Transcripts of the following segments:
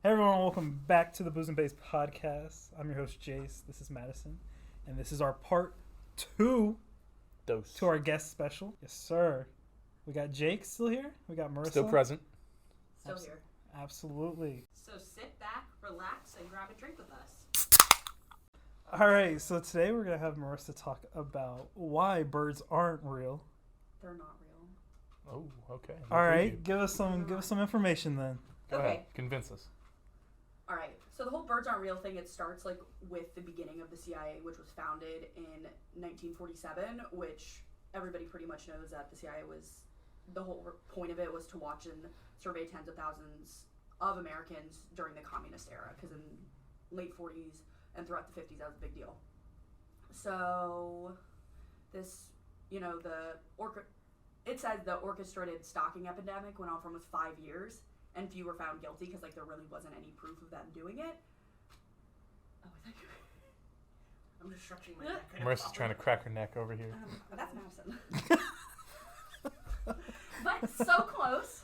Hey everyone, welcome back to the boosnbays podcast. I'm your host Jace. This is Madison, and this is our part 2 to our guest special. Yes, sir. We got Jake still here. We got Marisa still present. Still here. Absolutely. So sit back, relax, and grab a drink with us. All right. So today we're gonna have Marisa talk about why birds aren't real. They're not real. Oh, okay. All right. Give us some information then. Go Okay. ahead. Convince us. All right. So the whole birds aren't real thing, it starts like with the beginning of the CIA, which was founded in 1947, which everybody pretty much knows that the CIA was, the whole point of it was to watch and survey tens of thousands of Americans during the communist era, because in late 40s and throughout the 50s that was a big deal. So this, it says the orchestrated stalking epidemic went on for almost 5 years. And few were found guilty because, there really wasn't any proof of them doing it. Oh, thank you. I'm just stretching my neck. Marissa's trying to crack her neck over here. That's Madison. But so close.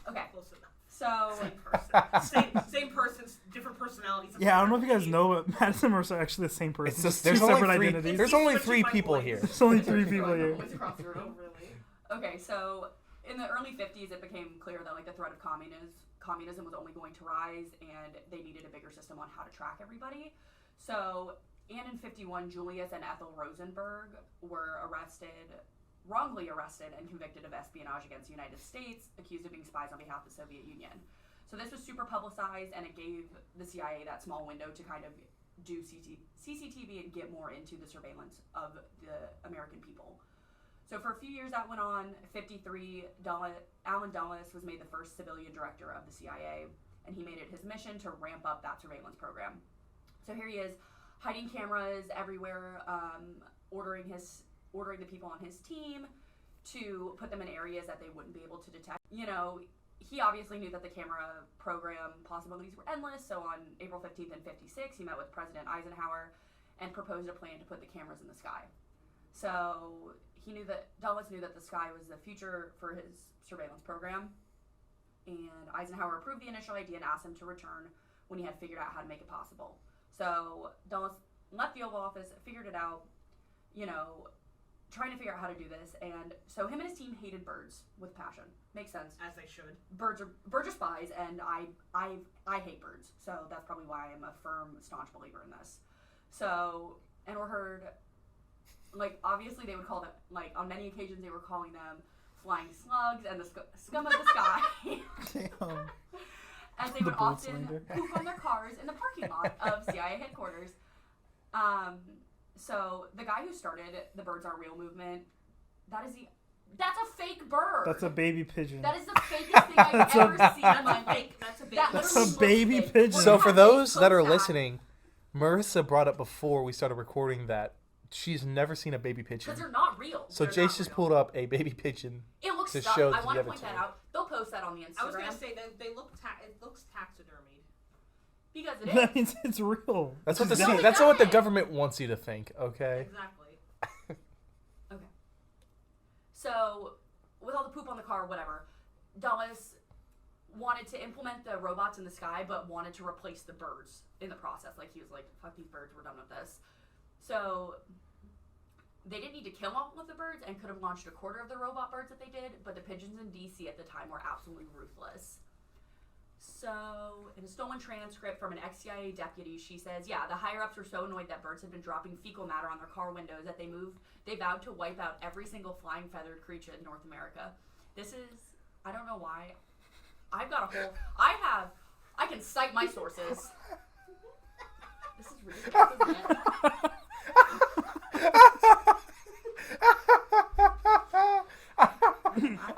Okay. Close enough. So Same person. Same person's different personalities. Yeah, I don't know if you guys know, but Madison and Marisa are actually the same person. It's just, two there's separate only three. identities. There's only 3 people here. There's only 3 people here. Boys across the room. Oh, really? Okay, so in the early 50s, it became clear that the threat of communism was only going to rise, and they needed a bigger system on how to track everybody. So, and in 51, Julius and Ethel Rosenberg were wrongly arrested and convicted of espionage against the United States, accused of being spies on behalf of the Soviet Union. So this was super publicized, and it gave the CIA that small window to kind of do CCTV and get more into the surveillance of the American people. So for a few years that went on. 53, Allen Dulles was made the first civilian director of the CIA, and he made it his mission to ramp up that surveillance program. So here he is, hiding cameras everywhere, ordering the people on his team to put them in areas that they wouldn't be able to detect. He obviously knew that the camera program possibilities were endless, so on April 15th and 56, he met with President Eisenhower and proposed a plan to put the cameras in the sky. So Dulles knew that the sky was the future for his surveillance program, and Eisenhower approved the initial idea and asked him to return when he had figured out how to make it possible. So Dulles left the Oval Office, figured it out, trying to figure out how to do this, and so him and his team hated birds with passion. Makes sense. As they should. Birds are spies, and I hate birds, so that's probably why I'm a firm, staunch believer in this. So, and we're heard, obviously they would call them, on many occasions they were calling them flying slugs and the scum of the sky. Damn. As they would often poop on their cars in the parking lot of CIA headquarters. So the guy who started the Birds Aren't Real movement, that's a fake bird. That's a baby pigeon. That is the fakest thing I've ever seen in my life. That's a baby pigeon. So for those that are listening, Marissa brought up before we started recording that she's never seen a baby pigeon. Because they're not real. So Jace just pulled up a baby pigeon. It looks to stuffed. show I want to the point that avatar. out. They'll post that on the Instagram. I was gonna say that it looks taxidermied. Because it is. That means it's real. That's what No, that's what the it. government wants you to think. Okay. Exactly. Okay. So, with all the poop on the car, whatever, Dulles wanted to implement the robots in the sky, but wanted to replace the birds in the process. He was like, fuck these birds, we're done with this. So, they didn't need to kill all of the birds and could have launched a quarter of the robot birds that they did, but the pigeons in DC at the time were absolutely ruthless. So, in a stolen transcript from an ex-CIA deputy, she says, yeah, the higher-ups were so annoyed that birds had been dropping fecal matter on their car windows that they vowed to wipe out every single flying feathered creature in North America. This is, I don't know why, I've got a whole, I can cite my sources. This is ridiculous, isn't it?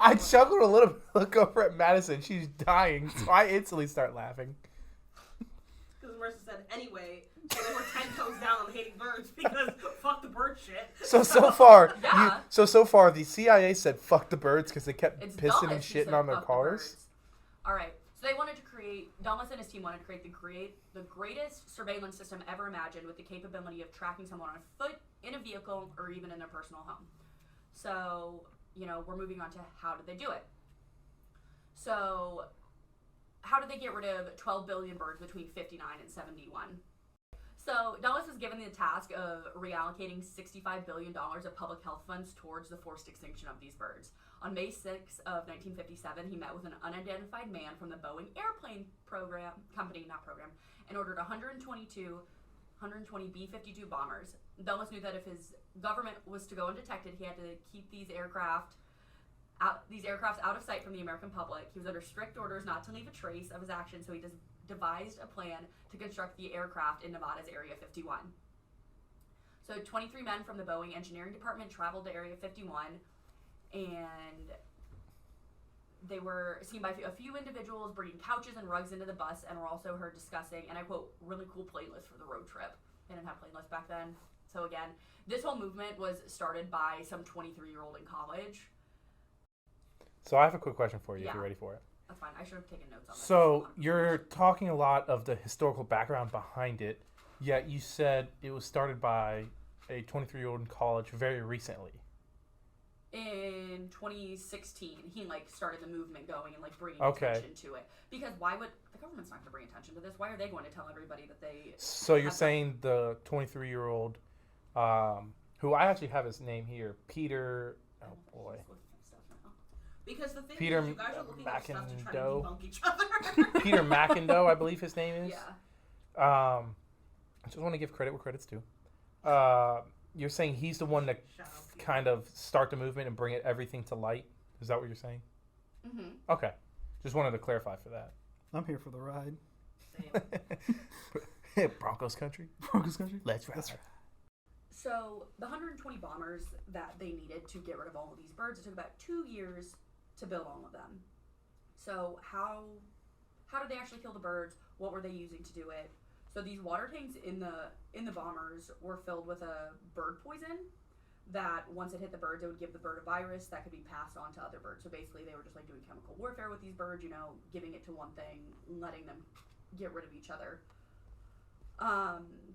I chuckled a little bit. Look over at Madison. She's dying. So I instantly start laughing. Because Marissa said, anyway, so they were 10 toes down on hating birds because fuck the bird shit. So far, Yeah. so far the CIA said fuck the birds because they kept It's pissing Dulles and who shitting said on their fuck the cars. birds. All right. So they wanted to Dulles and his team wanted to create the greatest surveillance system ever imagined, with the capability of tracking someone on foot, in a vehicle, or even in their personal home. So, we're moving on to how did they do it. So how did they get rid of 12 billion birds between 59 and 71? So Dulles was given the task of reallocating $65 billion of public health funds towards the forced extinction of these birds. On May 6 of 1957, he met with an unidentified man from the Boeing airplane company, and ordered 120 B-52 bombers. Dulles knew that if his government was to go undetected, he had to keep these aircraft out of sight from the American public. He was under strict orders not to leave a trace of his actions, so he devised a plan to construct the aircraft in Nevada's Area 51. So 23 men from the Boeing engineering department traveled to Area 51, and they were seen by a few individuals bringing couches and rugs into the bus, and were also heard discussing, and I quote, really cool playlists for the road trip. They didn't have playlists back then. So again, this whole movement was started by some 23-year-old in college. So I have a quick question for you if Yeah. you're ready for it. That's fine. I should have taken notes on this. So you're talking a lot of the historical background behind it, yet you said it was started by a 23-year-old in college very recently. In 2016, he started the movement going and bringing Okay. attention to it. Because why would the government's not going to bring attention to this? Why are they going to tell everybody that they? So you're saying the 23-year-old, who I actually have his name here, Peter. Oh boy. Because the thing Peter is, you guys are looking at stuff to try to McIndoe. debunk each other. Peter McIndoe, I believe his name is. Yeah. I just want to give credit where credit's due. You're saying he's the one that Shout out, Peter. kind of start the movement and bring everything to light? Is that what you're saying? Mm-hmm. Okay. Just wanted to clarify for that. I'm here for the ride. Same. Broncos country. Broncos country. Let's ride. That's right. So the 120 bombers that they needed to get rid of all of these birds, it took about 2 years to build all of them. So how did they actually kill the birds? What were they using to do it? So these water tanks in the bombers were filled with a bird poison that once it hit the birds, it would give the bird a virus that could be passed on to other birds. So basically they were just doing chemical warfare with these birds, giving it to one thing, letting them get rid of each other.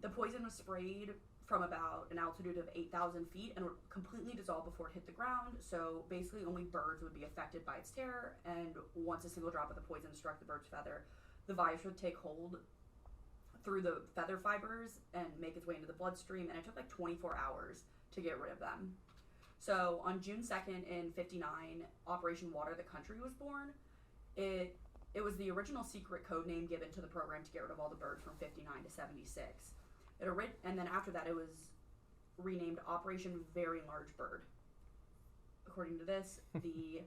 The poison was sprayed from about an altitude of 8,000 feet and would completely dissolve before it hit the ground. So basically only birds would be affected by its terror, and once a single drop of the poison struck the bird's feather, the virus would take hold through the feather fibers and make its way into the bloodstream, and it took 24 hours to get rid of them. So on June 2nd in 59, Operation Water the Country was born. It was the original secret code name given to the program to get rid of all the birds from 59 to 76. And then after that, it was renamed Operation Very Large Bird. According to this, the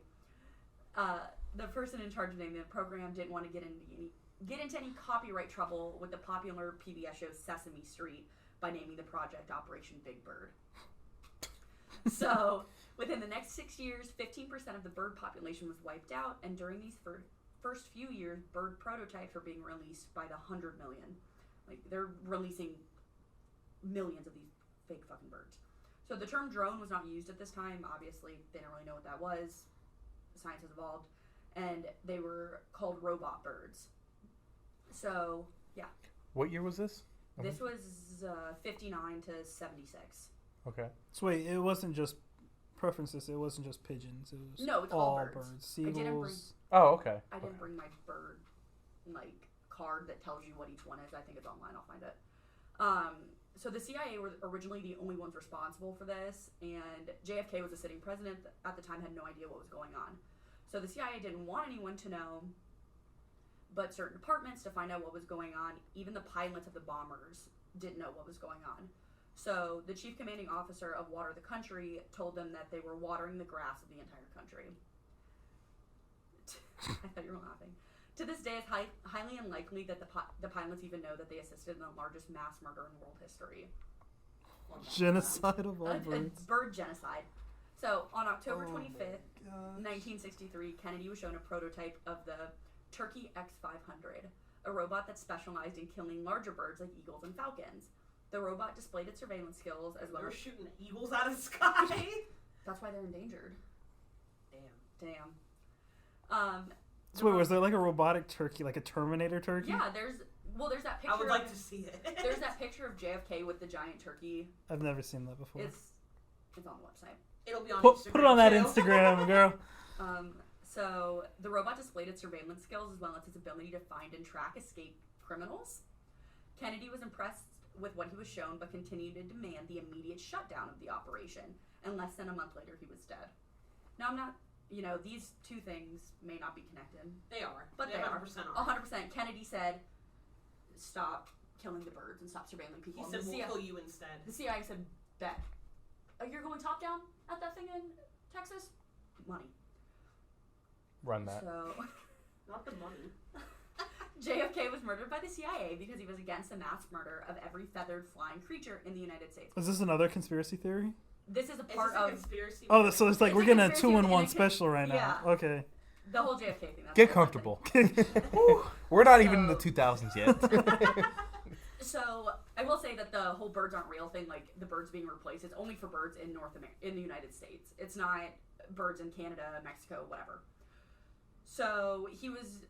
person in charge of naming the program didn't want to get into any copyright trouble with the popular PBS show Sesame Street by naming the project Operation Big Bird. So within the next 6 years, 15% of the bird population was wiped out, and during these first few years, bird prototypes were being released by the 100 million. They're releasing millions of these fake fucking birds. So the term drone was not used at this time. Obviously, they didn't really know what that was. Science has evolved. And they were called robot birds. So, yeah. What year was this? This was 59 to 76. Okay. So wait, it wasn't just preferences. It wasn't just pigeons. It was No, it's all birds. Seagulls. Oh, okay. I didn't bring my bird card that tells you what each one is. I think it's online. I'll find it. So the CIA were originally the only ones responsible for this, and JFK was the sitting president at the time, had no idea what was going on. So the CIA didn't want anyone to know, but certain departments to find out what was going on. Even the pilots of the bombers didn't know what was going on. So the chief commanding officer of Water the Country told them that they were watering the grass of the entire country. I thought you were laughing. To this day, it's highly unlikely that the pilots even know that they assisted in the largest mass murder in world history. Genocide of all It's birds. bird genocide. So on October Oh 25th, my 1963, Kennedy was shown a prototype of the Turkey X-500, a robot that specialized in killing larger birds like eagles and falcons. The robot displayed its surveillance skills as well They're as... shooting eagles out of the sky. That's why they're endangered. Damn. So wait, was there a robotic turkey, like a Terminator turkey? Yeah, there's that picture. I would like to see it. There's that picture of JFK with the giant turkey. I've never seen that before. It's on the website. It'll be on Put Instagram it on that too. Instagram, girl. So the robot displayed its surveillance skills as well as its ability to find and track escaped criminals. Kennedy was impressed with what he was shown, but continued to demand the immediate shutdown of the operation. And less than a month later, he was dead. Now, I'm not, these two things may not be connected. They are. But they 100% are. 100%. Kennedy said, stop killing the birds and stop surveilling people. He said, we'll kill you instead. The CIA said, bet. You're going top down at that thing in Texas? Money. Run that. So, Not the money. JFK was murdered by the CIA because he was against the mass murder of every feathered flying creature in the United States. Is this another conspiracy theory? This is a Is part this a of conspiracy? Oh, so it's like It's we're a getting a conspiracy 2-in-1 and special right now. yeah. Okay. the whole JFK thing. That's Get the whole comfortable. thing. We're not even in the 2000s yet. So I will say that the whole birds aren't real thing, like the birds being replaced, it's only for birds in in the United States. It's not birds in Canada, Mexico, whatever. So he was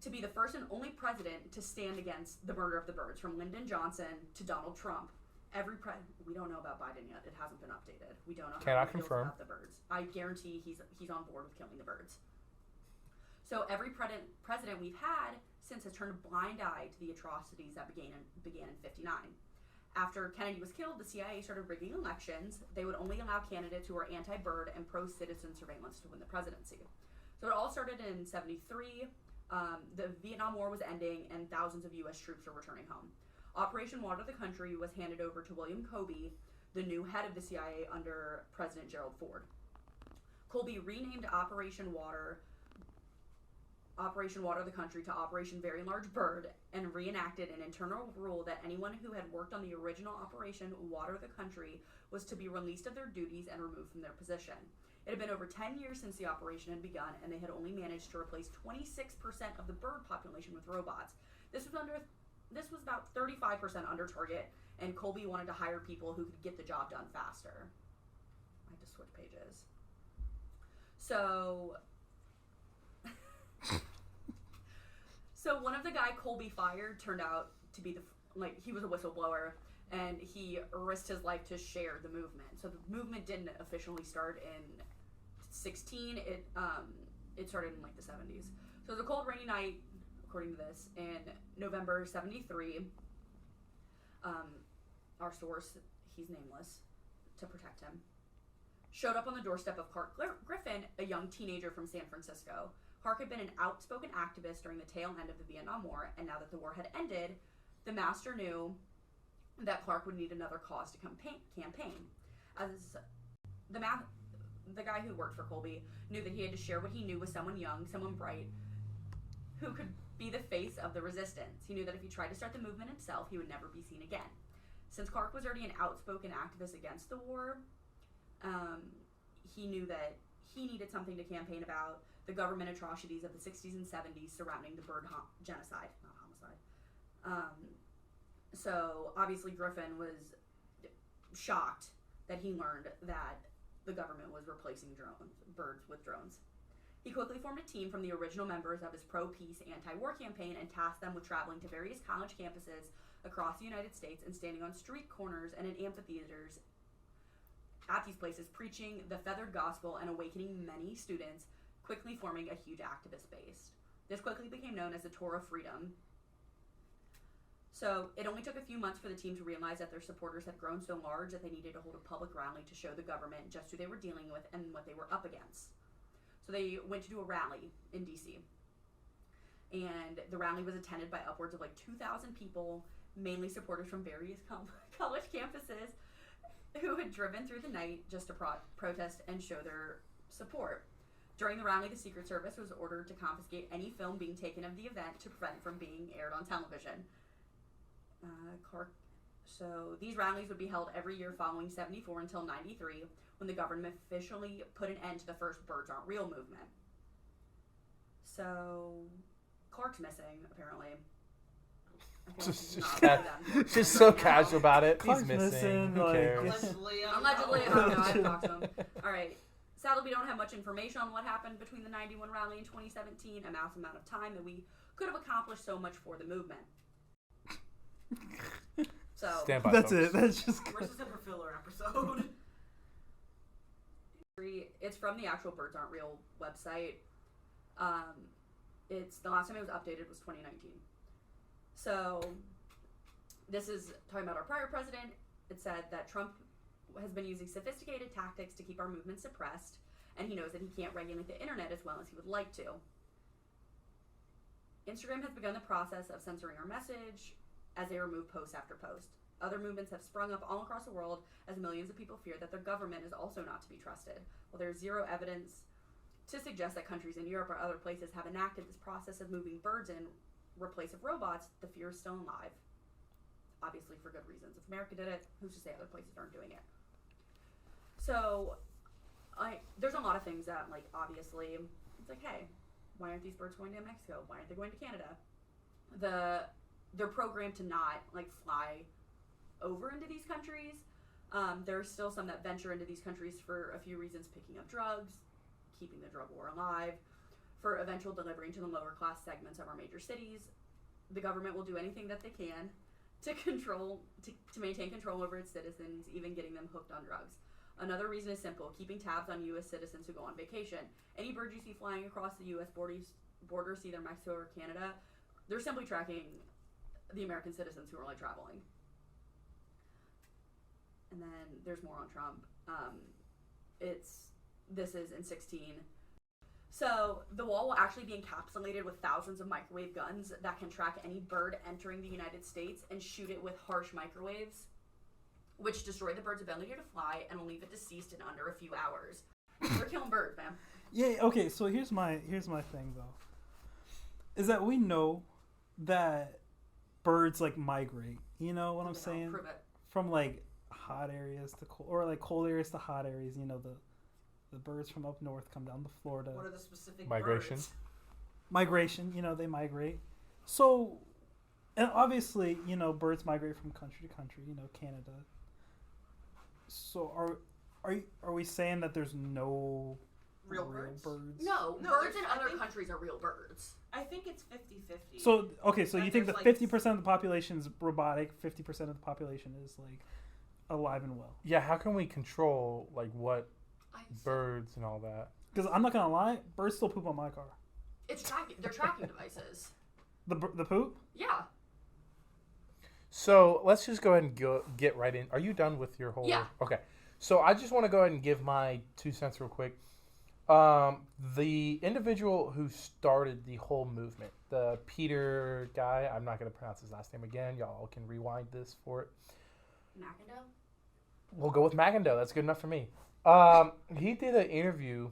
to be the first and only president to stand against the murder of the birds, from Lyndon Johnson to Donald Trump. We don't know about Biden yet. It hasn't been updated. We don't know how Cannot he feels confirm. about the birds. I guarantee he's on board with killing the birds. So every president we've had since has turned a blind eye to the atrocities that began in '59. After Kennedy was killed, the CIA started rigging elections. They would only allow candidates who were anti-bird and pro-citizen surveillance to win the presidency. So it all started in '73. The Vietnam War was ending, and thousands of U.S. troops were returning home. Operation Water the Country was handed over to William Colby, the new head of the CIA under President Gerald Ford. Colby renamed Operation Water the Country to Operation Very Large Bird and reenacted an internal rule that anyone who had worked on the original Operation Water the Country was to be released of their duties and removed from their position. It had been over 10 years since the operation had begun, and they had only managed to replace 26% of the bird population with robots. This was about 35% under target, and Colby wanted to hire people who could get the job done faster. I have to switch pages. So one of the guy Colby fired turned out to be he was a whistleblower, and he risked his life to share the movement. So the movement didn't officially start in 16. It started in the 70s. So it was a cold, rainy night, according to this, in November '73. Our source, he's nameless, to protect him, showed up on the doorstep of Clark Griffin, a young teenager from San Francisco. Clark had been an outspoken activist during the tail end of the Vietnam War, and now that the war had ended, the master knew that Clark would need another cause to campaign. As the guy who worked for Colby knew that he had to share what he knew with someone young, someone bright, who could be the face of the resistance. He knew that if he tried to start the movement himself, he would never be seen again. Since Clark was already an outspoken activist against the war, he knew that he needed something to campaign about the government atrocities of the 60s and 70s surrounding the bird genocide, not homicide. So obviously Griffin was shocked that he learned that the government was replacing birds with drones. He quickly formed a team from the original members of his pro-peace, anti-war campaign and tasked them with traveling to various college campuses across the United States and standing on street corners and in amphitheaters at these places, preaching the feathered gospel and awakening many students, quickly forming a huge activist base. This quickly became known as the Tour of Freedom. So it only took a few months for the team to realize that their supporters had grown so large that they needed to hold a public rally to show the government just who they were dealing with and what they were up against. So they went to do a rally in DC. And the rally was attended by upwards of 2,000 people, mainly supporters from various college campuses, who had driven through the night just to protest and show their support. During the rally, the Secret Service was ordered to confiscate any film being taken of the event to prevent it from being aired on television. So these rallies would be held every year following '74 until '93, when the government officially put an end to the first Birds Aren't Real movement. So Clark's missing, apparently. I feel like Just so casual about it. Clark's He's missing. Who missing, cares? Allegedly, Allegedly, I don't know. I haven't talked to him. All right. Sadly, we don't have much information on what happened between the '91 rally and 2017, a massive amount of time that we could have accomplished so much for the movement. So Stand by, That's folks. it. That's just. Where's the super filler episode? it's from the actual Birds Aren't Real website. It's the last time it was updated was 2019. So this is talking about our prior president. It said that Trump has been using sophisticated tactics to keep our movement suppressed, and he knows that he can't regulate the internet as well as he would like to. Instagram has begun the process of censoring our message as they remove post after post. Other movements have sprung up all across the world as millions of people fear that their government is also not to be trusted. While there is zero evidence to suggest that countries in Europe or other places have enacted this process of moving birds in replace of robots, the fear is still alive. Obviously for good reasons. If America did it, who's to say other places aren't doing it? So, there's a lot of things that, like, obviously, it's like, hey, why aren't these birds going to Mexico? Why aren't they going to Canada? They're programmed to not, like, fly over into these countries. There are still some that venture into these countries for a few reasons: picking up drugs, keeping the drug war alive, for eventual delivery into the lower class segments of our major cities. The government will do anything that they can to maintain control over its citizens, even getting them hooked on drugs. Another reason is simple: keeping tabs on U.S. citizens who go on vacation. Any bird you see flying across the U.S. borders, either Mexico or Canada, they're simply tracking the American citizens who are only traveling. And then there's more on Trump. This is in 16. So the wall will actually be encapsulated with thousands of microwave guns that can track any bird entering the United States and shoot it with harsh microwaves, which destroy the bird's ability to fly and will leave it deceased in under a few hours. They're killing birds, man. Yeah. Okay. So here's my thing though, is that we know that birds like migrate. You know what I'm saying? Prove it. From like hot areas to cold, or like cold areas to hot areas. You know, the birds from up north come down to Florida. What are the specific Migration. birds? Migration, you know, they migrate. So, and obviously, you know, birds migrate from country to country. You know, Canada. So are we saying that there's no Real birds? No, No, birds in I other think- countries are real birds. I think it's 50-50. So okay, so But you think there's, that like, 50% of the population is robotic, 50% of the population is like alive and well? Yeah, how can we control like what I- birds and all that? Because I'm not gonna lie, birds still poop on my car. It's tracking. They're tracking devices. The poop? Yeah. So let's just go ahead and get right in. Are you done with your whole? Yeah. Okay. So I just want to go ahead and give my 2 cents real quick. The individual who started the whole movement, the Peter guy, I'm not going to pronounce his last name again. Y'all can rewind this for it. McIndoe? We'll go with McIndoe. That's good enough for me. He did an interview,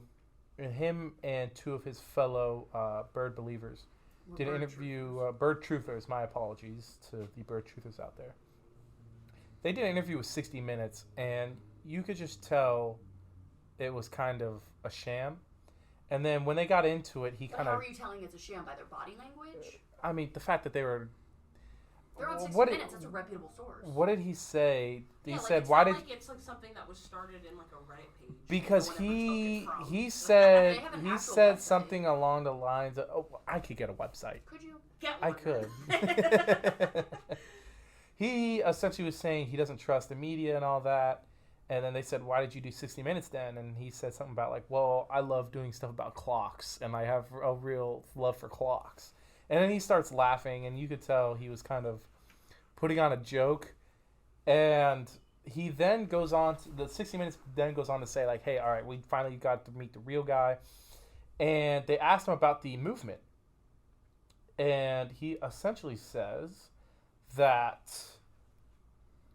and him and two of his fellow bird believers did an interview. Bird truthers, my apologies to the bird truthers out there. They did an interview with 60 Minutes, and you could just tell it was kind of a sham. And then when they got into it, he But kind how of... are you telling it's a sham? By their body language? I mean, the fact that they were... They're on 60 What Minutes. That's a reputable source. What did he say? He Yeah, like, said, it's "Why not did?" like it's like something that was started in like a Reddit page. Because or whatever he took it from. he said They have an he actual said website. something along the lines of, "Oh, I could get a website. Could you? Get I one. could." He essentially was saying he doesn't trust the media and all that. And then they said, "Why did you do 60 Minutes then?" And he said something about like, "Well, I love doing stuff about clocks, and I have a real love for clocks." And then he starts laughing, and you could tell he was kind of putting on a joke. And he then goes on to, the 60 Minutes then goes on to say like, "Hey, all right, we finally got to meet the real guy." And they asked him about the movement. And he essentially says that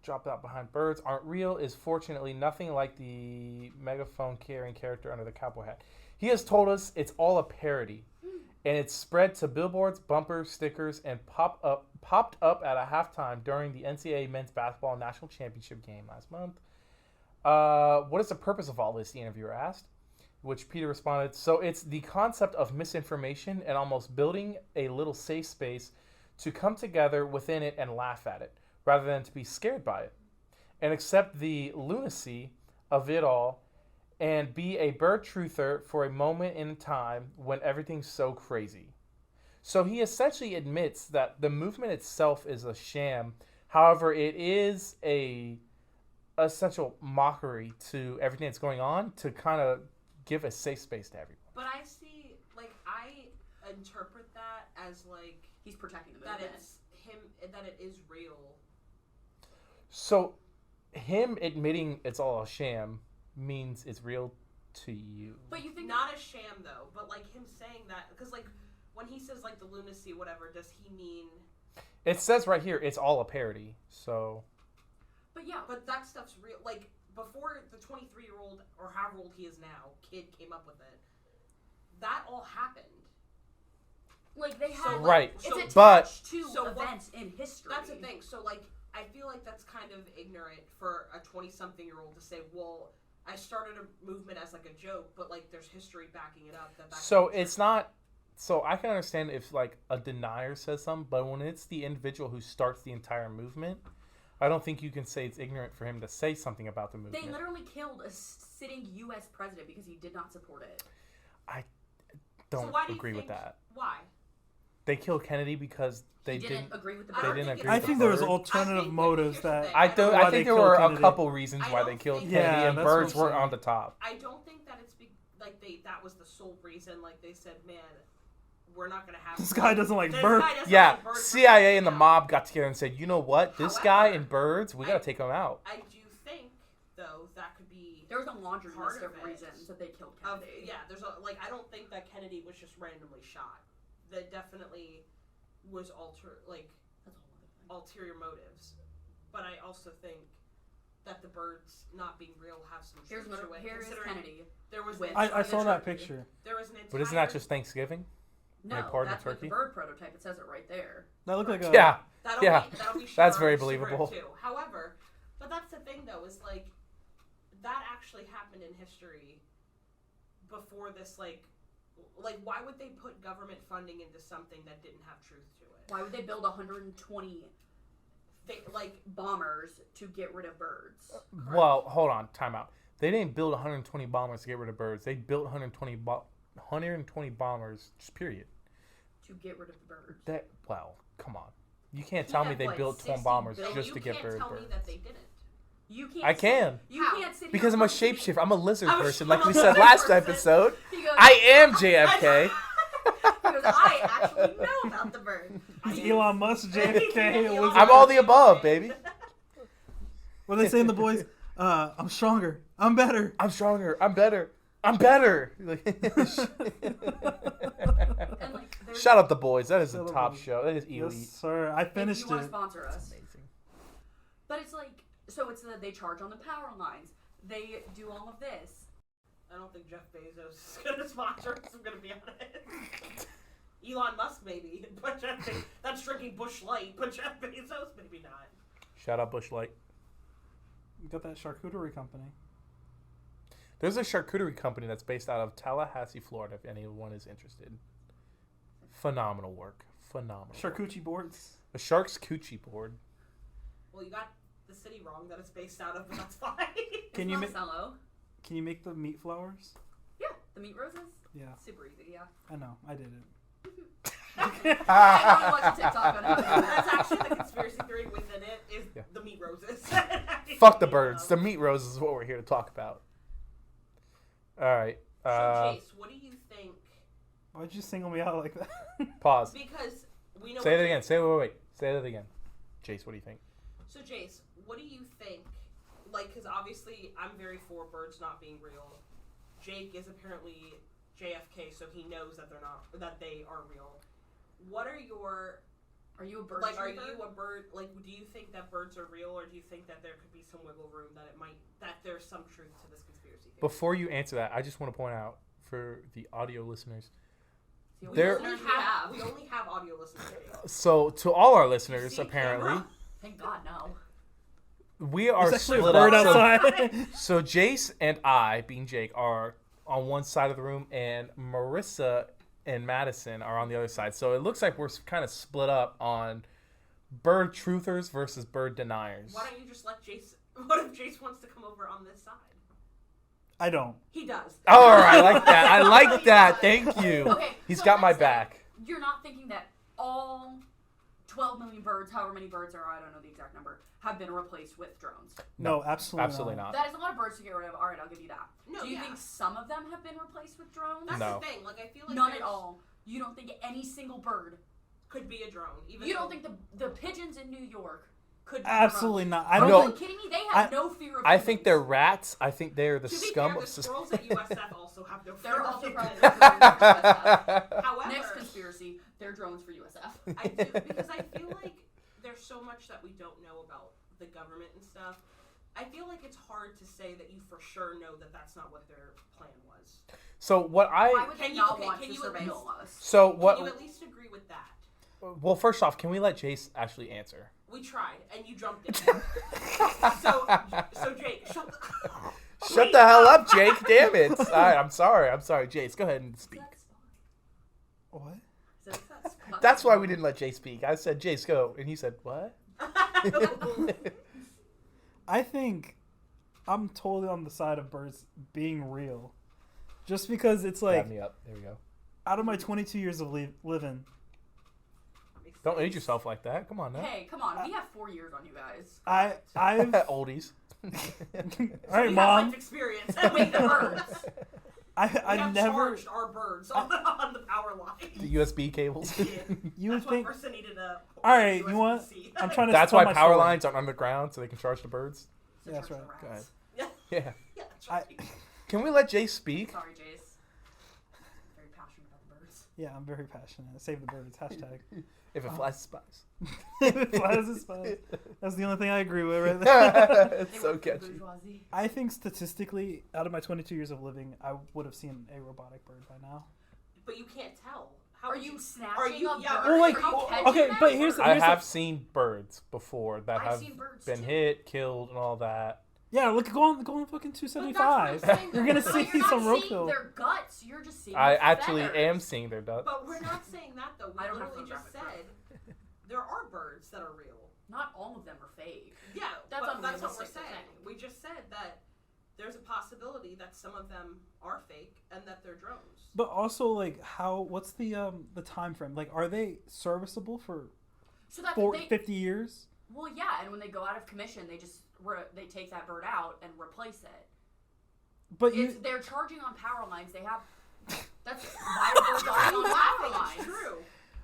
"Dropped Out Behind Birds aren't real is fortunately nothing like the megaphone carrying character under the cowboy hat. He has told us it's all a parody, and it's spread to billboards, bumpers, stickers, and popped up at a halftime during the NCAA men's basketball national championship game last month." What is the purpose of all this? The interviewer asked, which Peter responded, "So it's the concept of misinformation and almost building a little safe space to come together within it and laugh at it, rather than to be scared by it, and accept the lunacy of it all, and be a bird truther for a moment in time when everything's so crazy." So he essentially admits that the movement itself is a sham. However, it is a essential mockery to everything that's going on to kind of give a safe space to everyone. But I see, like, I interpret that as like he's protecting the that movement. it's him, that it is real. So, him admitting it's all a sham means it's real to you. But you think Not a sham though, but like him saying that, because like when he says like the lunacy, whatever, does he mean? It says right here, it's all a parody. So, But yeah, But that stuff's real. Like before the 23-year-old or however old he is now kid came up with it, that all happened. like they So, had right. it's so- attached but- to so what- events in history. That's the thing. So like I feel like that's kind of ignorant for a 20-something-year-old to say, well, I started a movement as like a joke, but like there's history backing it up. That So it's not. So I can understand if like a denier says something, but when it's the individual who starts the entire movement, I don't think you can say it's ignorant for him to say something about the movement. They literally killed a sitting U.S. president because he did not support it. Don't So why do you agree with think- that. Why? They killed Kennedy because they He didn't agree with the I They don't didn't think agree I with the think there was bird. alternative I think motives here's the that. thing. I Why think they there killed were Kennedy. a couple reasons I why don't they killed think- Kennedy, Yeah, and that's what birds I'm were saying. on the top. I don't think that it's like that was the sole reason. Like they said, man, we're not gonna have This guy doesn't like This birds. guy doesn't Yeah, like birds. CIA and the No. mob got together and said, you know what, this guy However, and birds, we gotta take him out. I do think though that could be There was a laundry Part list of of it. reasons that they killed of Kennedy. yeah. There's a like I don't think that Kennedy was just randomly shot. That definitely was That's a whole other thing. ulterior motives. But I also think that the birds not being real have some Here's truth to it. here is considering Kennedy. There was with- an I saw that Turkey. picture. There was an entire. But isn't that just Thanksgiving? No, part of that's with Turkey? the bird prototype. It says it right there. That looked like a. Yeah. That'll Yeah, that'll be that's shot very on Instagram, believable. Too. However, but that's the thing though is like that actually happened in history before this like why would they put government funding into something that didn't have truth to it? Why would they build 120 They like bombers to get rid of birds? Well, hold on, time out. They didn't build 120 bombers to get rid of birds. They built 120 bombers, just period. To get rid of the birds. That come on. You can't He tell me had, they like, built 20 60 bombers billion- just you to get can't rid of tell birds. me that they didn't. You can't. I can. You How? can't sit here Because I'm a and talk to me. shapeshifter. I'm a lizard I'm a person, like we lizard said last person. episode. He goes, I am JFK. he goes, I actually know about the bird. He's Elon Musk, JFK. Elon Elizabeth. I'm all the above, baby. What are they saying, the boys? I'm stronger. I'm better. I'm stronger. I'm better. I'm better. And like, there's, Shout out the boys. That is the Shout out top boys. show. That is elite. Yes, sir. I if finished you want to it. sponsor us. Amazing. But it's like, so it's that they charge on the power lines. They do all of this. I don't think Jeff Bezos is gonna sponsor us. I'm gonna be honest. Elon Musk maybe, but that's drinking Bush Light. But Jeff Bezos maybe not. Shout out Bush Light. You got that charcuterie company. There's a charcuterie company that's based out of Tallahassee, Florida, if anyone is interested. Phenomenal work. Phenomenal. Charcuterie boards. A shark's coochie board. Well, you got the city wrong that it's based out of, but that's fine. Can you It's make? Monticello. Can you make the meat flowers? Yeah, the meat roses. Yeah, Super easy. Yeah. I know. I did it. I only watch a TikTok on it. That's actually the conspiracy theory within it is Yeah. the meat roses. Fuck the birds. The meat roses is what we're here to talk about. All right. So, Jace, what do you think? Why'd you single me out like that? Pause. Because we know. Say what that you- again. Say wait. Say that again. Jace, what do you think? So, Jace, what do you think? Like, because obviously I'm very for birds not being real. Jake is apparently JFK, so he knows that they are real. What are your Are you a bird? like? Are truther? you a bird? Like, do you think that birds are real, or do you think that there could be some wiggle room that there's some truth to this conspiracy theory? Before you answer that, I just want to point out for the audio listeners. See, We There- only listeners have, we we only have audio listeners. Jake. So to all our listeners, See, apparently, camera. Thank God, no. we are There's actually a split bird up. So, outside. so Jace and I, being Jake, are on one side of the room, and Marissa and Madison are on the other side. So it looks like we're kind of split up on bird truthers versus bird deniers. Why don't you just let Jace? What if Jace wants to come over on this side? I don't. He does. Oh, all right, I like that. I like that. Thank you. Okay, He's so got my let's say back. You're not thinking that all 12 million birds, however many birds there are, I don't know the exact number, have been replaced with drones. No, absolutely, Absolutely not. That is a lot of birds to get rid of. All right, I'll give you that. No, Do you yeah. think some of them have been replaced with drones? That's No. the thing. Like, I feel like None there's- at all. You don't think any single bird could be a drone. Even you don't think the pigeons in New York could be Absolutely drones? not. I don't Are you think. kidding me? They have no fear of I humans. think they're rats. I think they're the to be scum fair, of the society. squirrels at USF also have no fear. They're also of humans. probably However, next conspiracy. They're drones for USF. I do, because I feel like there's so much that we don't know about the government and stuff. I feel like it's hard to say that you for sure know that that's not what their plan was. So what Why I would they Can not you- want can to you surveil us? so Can what? you at least agree with that? Well, first off, can we let Jace actually answer? We tried, and you jumped in. so Jake, shut the... Shut the hell up, Jake. Damn it. All right, I'm sorry, Jace. Go ahead and speak. What? That's why we didn't let Jace speak. I said, Jace, go. And he said, what? I think I'm totally on the side of birds being real. Just because it's like, Grab me up. There we go. out of my 22 years of living, Don't age yourself like that. Come on now. Hey, come on. We have 4 years on you guys. I've Oldies. all right, We have Mom. life experience. With the birds. I We have never. charged our birds on the power line. The USB cables. You would That's think. why Marissa needed a All right, you want? USB-C. I'm trying to. That's tell why my power story. lines aren't underground, so they can charge the birds. To Yeah, that's charge right. the Go rats. Yeah, Yeah. yeah, that's I, right. Can we let Jace speak? Sorry, Jace. Very passionate about the birds. yeah, I'm very passionate. Save the birds. Hashtag. If it flies, it spies. Flies is fine. That's the only thing I agree with right there. It's They so work for catchy. bourgeoisie. I think statistically, out of my 22 years of living, I would have seen a robotic bird by now. But you can't tell. How Are would you Are snatching you- a yeah, bird? well, like, Are you oh, catching okay, them? but here's the- I have seen birds before that I've have seen birds been too. hit, killed, and all that. Yeah, look, go on fucking But that's 275. what I'm saying. You're gonna But see you're not some seeing roadkill. their guts. You're just seeing I the actually feathers. am seeing their ducks. But we're not saying that though. We I don't have literally just photographic said there are birds that are real. Not all of them are fake. Yeah, That's but that's what we're unrealistic to saying. say. We just said that there's a possibility that some of them are fake and that they're drones. But also, like, what's the time frame? Like, are they serviceable for So that 50 years? Well, yeah, and when they go out of commission, they just they take that bird out and replace it. But They're charging on power lines. They have. That's why are birds charging on power lines? It's true.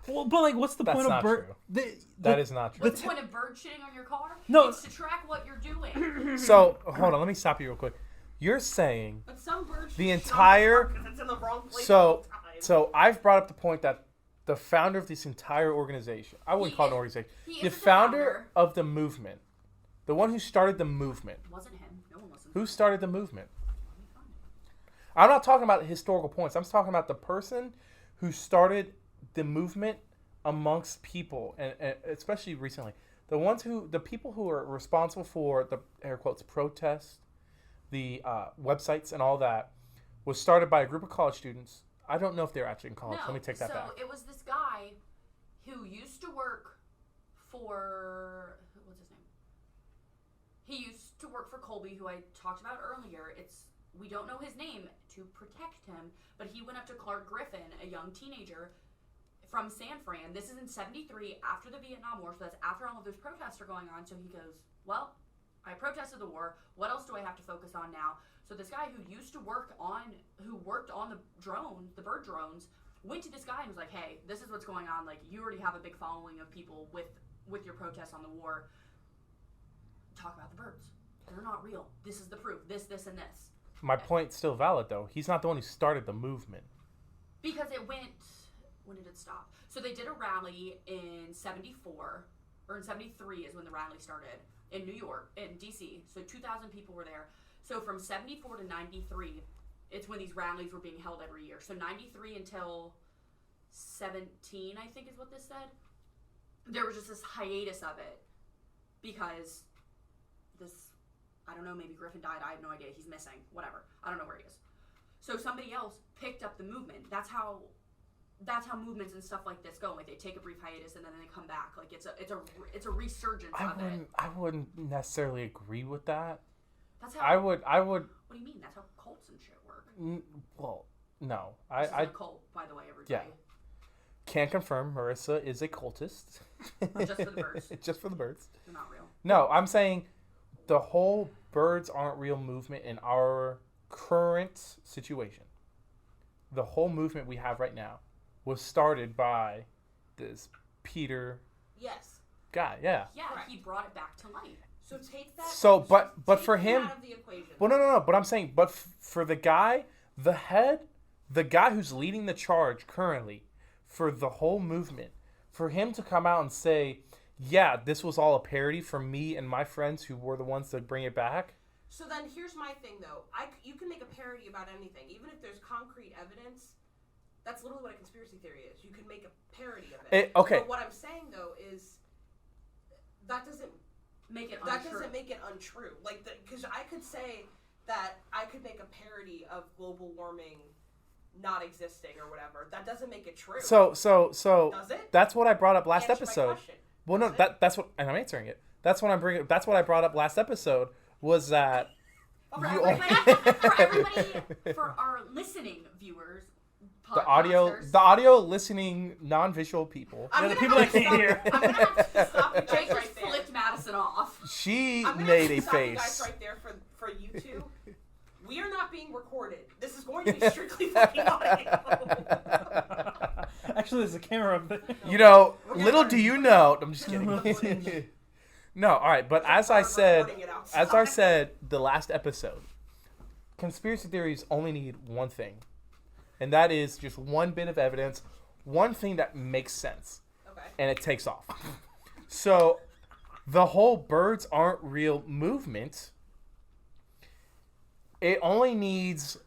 well, but like, what's the That's point not of bird? true. That is not true. What's the point of bird shitting on your car? No. It's to track what you're doing. So, hold on. Let me stop you real quick. You're saying But some birds The just show entire- up because it's in the wrong place So- all the time. So I've brought up the point that the founder of this entire organization, I wouldn't He call it is- an organization, he the is the founder founder. of the movement, the one who started the movement, It wasn't him. No one listened. who started the movement? I'm not talking about historical points. I'm talking about the person who started the movement amongst people, and especially recently, the people who are responsible for the air quotes protests, the websites and all that, was started by a group of college students. I don't know if they're actually in college. No, Let me take that back. So it was this guy who used to work for what's his name? He used to work for Colby, who I talked about earlier. We don't know his name to protect him, but he went up to Clark Griffin, a young teenager from San Fran. This is in '73, after the Vietnam War, so that's after all of those protests are going on. So he goes, well, I protested the war. What else do I have to focus on now? So this guy who worked on the drone, the bird drones, went to this guy and was like, hey, this is what's going on. Like, you already have a big following of people with your protests on the war. Talk about the birds. They're not real. This is the proof. This, and this. My point's still valid, though. He's not the one who started the movement. Because it went, when did it stop? So they did a rally in 74, or in 73 is when the rally started, in New York, in D.C. So 2,000 people were there. So from 74 to 93, it's when these rallies were being held every year. So 93 until 17, I think is what this said. There was just this hiatus of it because I don't know, maybe Griffin died. I have no idea. He's missing. Whatever. I don't know where he is. So somebody else picked up the movement. That's how movements and stuff like this go. Like, they take a brief hiatus and then they come back. Like, it's a resurgence of it. I wouldn't necessarily agree with that. That's how. I would. What do you mean? That's how cults and shit work. Well, no. This is I a cult, by the way, everybody. Yeah. Can't confirm. Marissa is a cultist. Just for the birds. Just for the birds. They're not real. No, I'm saying the whole birds aren't real movement in our current situation. The whole movement we have right now was started by this Peter Yes. guy. Yeah. Yeah, Correct. he brought it back to life. So take that. So, but take for him, out of the equation. well, no. But I'm saying, but for the guy, the guy who's leading the charge currently for the whole movement, for him to come out and say, yeah, this was all a parody for me and my friends who were the ones to bring it back. So then here's my thing, though. You can make a parody about anything. Even if there's concrete evidence, that's literally what a conspiracy theory is. You can make a parody of it. Okay. But what I'm saying, though, is that doesn't Make it that untrue. doesn't make it untrue. Like, because I could say that I could make a parody of global warming not existing or whatever. That doesn't make it true. So Does it? that's what I brought up last Answer my episode. question. Well, no, Does it? that's what, and I'm answering it. That's what I'm bringing. That's what I brought up last episode. Was that For you everybody, for our listening viewers, the podcasters, audio listening non-visual people? I'm the gonna people have that to can't stop- hear. I'm gonna have to stop you guys Jake just right there. flipped Madison off. She I'm gonna made have a to stop you guys face. right there for you two. We are not being recorded. This is going to be strictly fucking audio. Actually, there's a camera up there. You know, We're gonna little turn- do you know. I'm just Little kidding. footage. No, all right. But as I said, Recording it outside. as I said the last episode, conspiracy theories only need one thing, and that is just one bit of evidence, one thing that makes sense, Okay. and it takes off. So, the whole birds aren't real movement, it only needs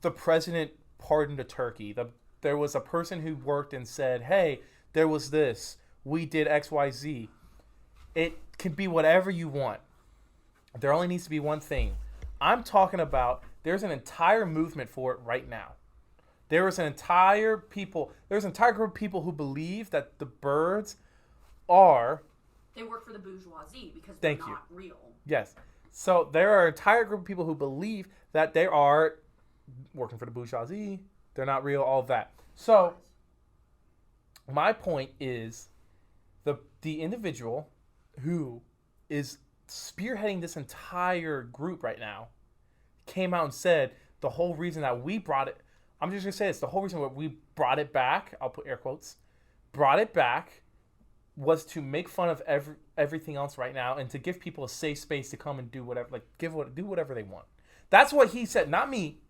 the president pardoned a turkey. There was a person who worked and said, hey, there was this. We did XYZ. It can be whatever you want. There only needs to be one thing. I'm talking about there's an entire movement for it right now. There's an entire group of people who believe that the birds are... They work for the bourgeoisie because Thank they're you. not real. Yes. So there are an entire group of people who believe that they are working for the bourgeoisie. They're not real, all that. So my point is the individual who is spearheading this entire group right now came out and said the whole reason that we brought it, I'm just going to say this, the whole reason that we brought it back, I'll put air quotes, brought it back was to make fun of everything else right now and to give people a safe space to come and do whatever, like do whatever they want. That's what he said, not me.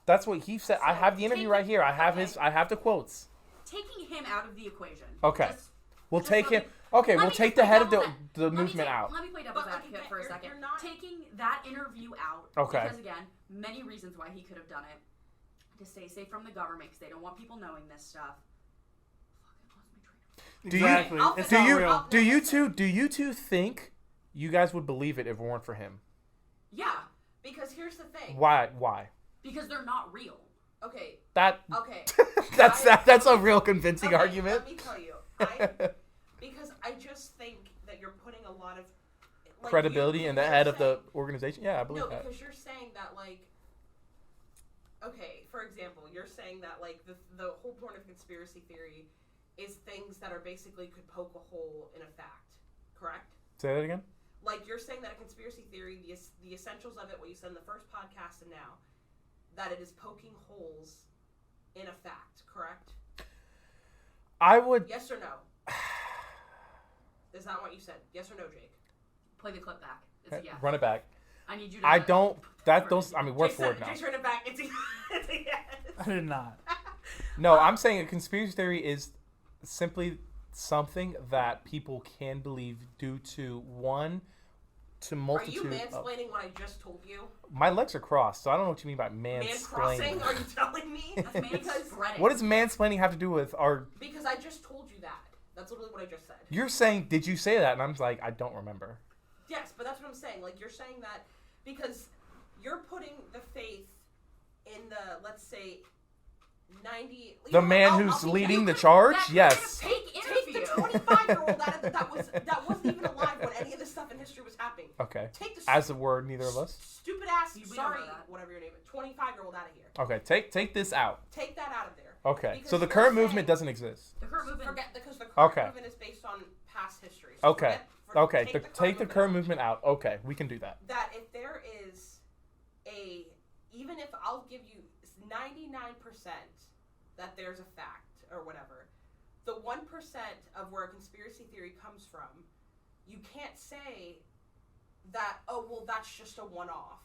That's what he said. I have the interview right here. I have the quotes. Taking him out of the equation. Okay. We'll just take let him. me- Okay, let we'll me take just the play head of devil's the Let me movement take- out. Let me play devil's But, advocate for a you're 2nd. not- Taking that interview out. Okay. Because again, many reasons why he could have done it. To stay safe from the government because they don't want people knowing this stuff. Fucking lost my train of Do you- Exactly. I'll- It's Do not you real. do you two think you guys would believe it if it weren't for him? Yeah, because here's the thing. Why? Because they're not real. Okay. That Okay. that's a real convincing Okay, argument. Let me tell you. Because I just think that you're putting a lot of like, Credibility in the you're head of the saying- organization. Yeah, I believe No, that. because you're saying that like. Okay, for example, you're saying that like the whole point of conspiracy theory is things that are basically could poke a hole in a fact, correct? Say that again. Like you're saying that a conspiracy theory, the essentials of it, what you said in the first podcast and now, that it is poking holes in a fact, correct? I would. Yes or no? Is that what you said? Yes or no, Jake? Play the clip back. It's a yes. Run it back. I need you to. I don't. That for those. it. I mean, word Jake for it said, now. Jake's turning it back. It's a yes. I did not. No, I'm saying a conspiracy theory is simply something that people can believe due to Are you multitude. mansplaining what I just told you? My legs are crossed, so I don't know what you mean by Man crossing? mansplaining. Are you telling me? That's man because, spreading. What does mansplaining have to do with our? because I just told you that. That's literally what I just said. You're saying, did you say that? And I'm like, I don't remember. Yes, but that's what I'm saying. Like, you're saying that because you're putting the faith in the, let's say, 90... you The know man what, who's I'll be leading the That charge? kind of Yes. fake Take the interview. 25-year-old out of that wasn't even alive when any of this stuff in history was happening. Okay. Take the As a word, neither of us. stupid ass, We don't sorry, know that. whatever your name is, 25-year-old out of here. Okay. Take this out. Take that out of there. Okay. Because So the you're current saying- movement doesn't exist. The current movement. Forget because the current Okay. movement is based on past history. So Okay. Okay. Take the current movement movement out. Okay. We can do that. out. That if there is even if I'll give you 99% that there's a fact, or whatever, the 1% of where a conspiracy theory comes from, you can't say that, oh, well, that's just a one-off.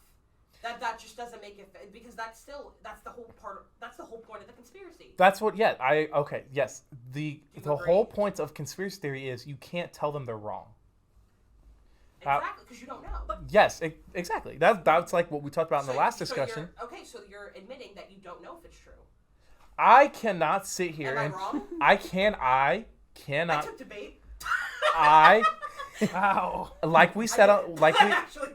That just doesn't make it, because that's the whole point of the conspiracy. That's what, yes. The whole point of conspiracy theory is you can't tell them they're wrong. Exactly, because you don't know. But yes, exactly. That's like what we talked about in the last discussion. So you're admitting that you don't know if it's true. I cannot sit here Am I wrong? I cannot. I took debate. Wow. Like we said,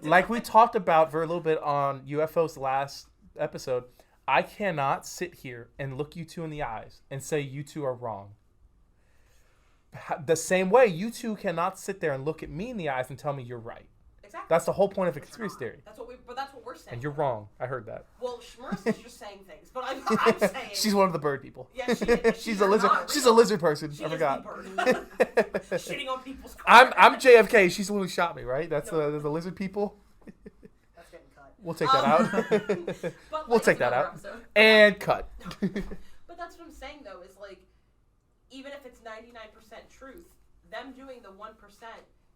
like we talked about for a little bit on UFOs last episode, I cannot sit here and look you two in the eyes and say you two are wrong. The same way you two cannot sit there and look at me in the eyes and tell me you're right. Exactly. That's the whole point of a conspiracy theory. That's what we're saying. And you're wrong. I heard that. Well, Marissa's just saying things, but I'm saying she's one of the bird people. Yeah, she is. She's a lizard. She's a lizard person. I forgot. Shitting on people's cars. I'm JFK. She's the one who shot me, right? That's the lizard people. That's getting cut. We'll take that out. But We'll take that out. And cut. But that's what I'm saying, though, is like, even if it's 99% truth, them doing the 1%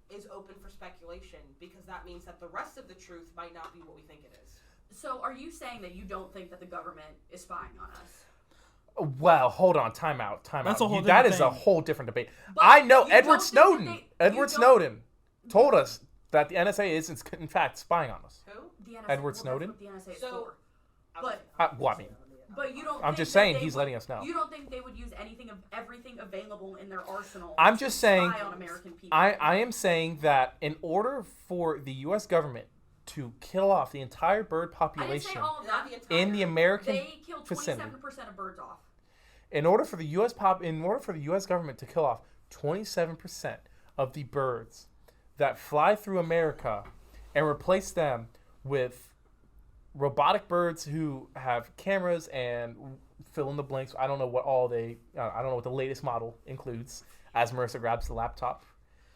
is open for speculation, because that means that the rest of the truth might not be what we think it is. So are you saying that you don't think that the government is spying on us? Well, hold on. Time out. That's a whole That different is a thing. whole different debate. But I know you Edward don't Snowden. think Edward Snowden told us that the NSA is, in fact, spying on us. Who? The NSA, Edward Snowden? That's what the NSA is So- for. But Well, I mean, but you don't. I'm think just that saying they he's would- letting us know. You don't think they would use everything available in their arsenal? I'm to just saying. spy on American people. I am saying that in order for the U.S. government to kill off the entire bird I didn't say population all of that. in the American They killed vicinity, 27% of birds off. in order for the U.S. government to kill off 27% of the birds that fly through America and replace them with robotic birds who have cameras and fill in the blanks. I don't know what I don't know what the latest model includes. As Marissa grabs the laptop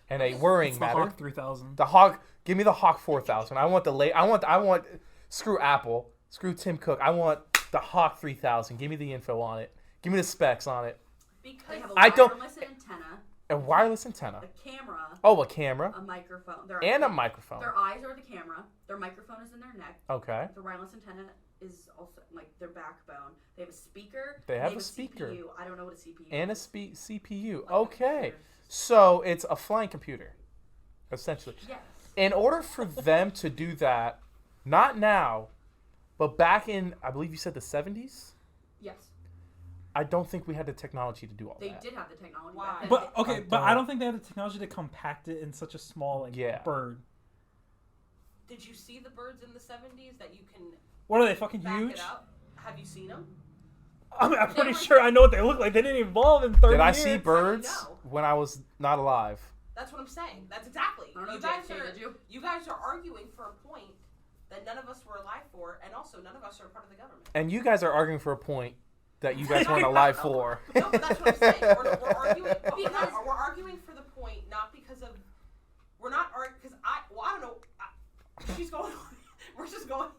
and a whirring It's the matter. Hawk 3000. The Hawk. Give me the Hawk 4000. I want I want. Screw Apple. Screw Tim Cook. I want the Hawk 3000. Give me the info on it. Give me the specs on it. Because they have a I don't- wireless antenna, A wireless antenna. a camera, Oh, a camera a microphone. and a microphone. Their eyes are the camera. Their microphone is in their neck. Okay. The wireless antenna is also like their backbone. They have a speaker. They have a speaker. CPU. I don't know what a CPU And a is. CPU. Like a Okay. computer. So it's a flying computer, essentially. Yes. In order for them to do that, not now, but back in, I believe you said the 70s, Yes. I don't think we had the technology to do all They that. did have the technology. Why? back then. But okay, but I don't- don't think they have the technology to compact it in such a small bird. Did you see the birds in the 70s that you can What are they, fucking back huge? it up? Have you seen them? I'm pretty were- sure I know what they look like. They didn't evolve in 30 Did I years. see birds know? when I was not alive? That's what I'm saying. That's exactly. I don't know, You guys JFK, are did you? you guys are arguing for a point that none of us were alive for, and also none of us are part of the government. And you guys are arguing for a point that you guys weren't alive for. No, but that's what I'm saying. We're arguing. We're arguing for the point, not because of. We're not arguing because I don't know. She's going. We're just going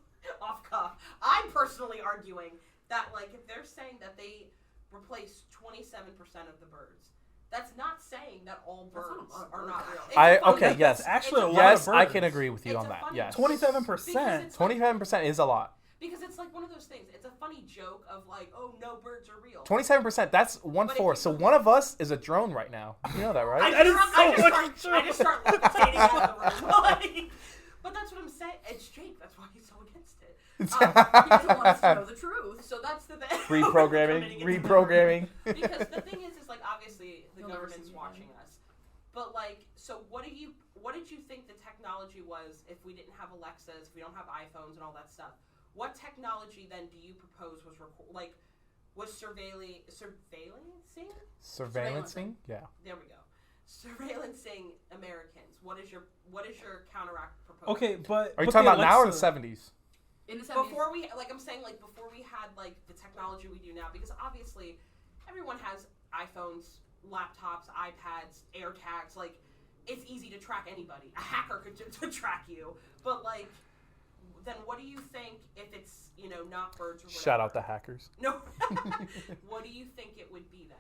off cuff. I'm personally arguing that, like, if they're saying that they replace 27% of the birds, that's not saying that all That's not a birds lot of are birds, not real. actually. It's a funny- Okay, yes. That's actually a It's lot Yes, of birds. I can agree with you It's on a that. funny- Yes. 27%. Because 27% is a lot. Because it's like one of those things. It's a funny joke of like, oh, no birds are real. 27%, that's But if 1/4. you So look- one of us is a drone right now. You know that, right? That is so I just start levitating out of the room. Like, but that's what I'm saying. It's Jake. That's why he's so against it. He doesn't want us to know the truth. So that's the thing. Reprogramming. Because the thing is like obviously the You'll never government's see me watching us. But like, so what did you think the technology was if we didn't have Alexas, if we don't have iPhones and all that stuff? What technology then do you propose was was surveillancing? Surveillancing? Yeah. There we go. Surveillancing Americans. What is your counteract proposal? Okay, but Are you but talking the about now or the Alexa- 70s? In the 70s. Before we before we had like the technology we do now, because obviously everyone has iPhones, laptops, iPads, AirTags. Like, it's easy to track anybody. A hacker could to track you, but like, then what do you think if it's, not birds or whatever? Shout out the hackers. No. What do you think it would be then?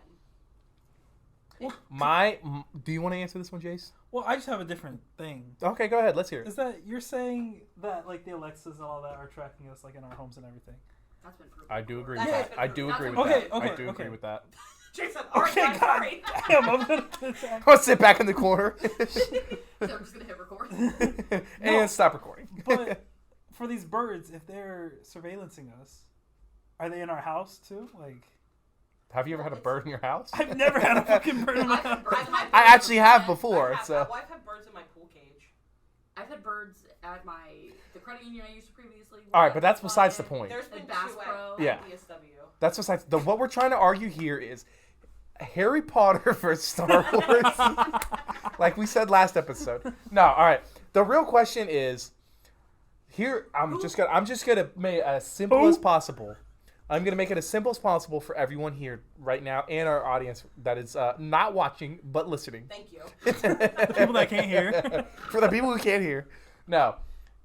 Do you want to answer this one, Jace? Well, I just have a different thing. Okay, go ahead. Let's hear it. Is that you're saying that like the Alexas and all that are tracking us like in our homes and everything? That's been proven. I do agree That's with been that. I do proven. agree with That's that. been Okay, I do agree with that. Jason, alright, Okay, I'm sorry. Damn, I'm gonna I'm gonna sit back in the corner So I'm just gonna hit record. and stop recording. But for these birds, if they're surveillancing us, are they in our house too? Like, Have you ever had a bird in your house? I've never had a fucking bird in my I've had house. birds in my I actually have bed. before. So I've had birds in my pool cage. I've had birds at the credit union I used to previously. all right, but that's besides the point. There's been Like Bass two Pro. at Yeah. DSW. That's besides what we're trying to argue here is Harry Potter versus Star Wars. Like we said last episode. No, all right. The real question is here. I'm just gonna make it as simple as possible. I'm gonna make it as simple as possible for everyone here right now and our audience that is not watching but listening. Thank you. The people that can't hear. For the people who can't hear. No,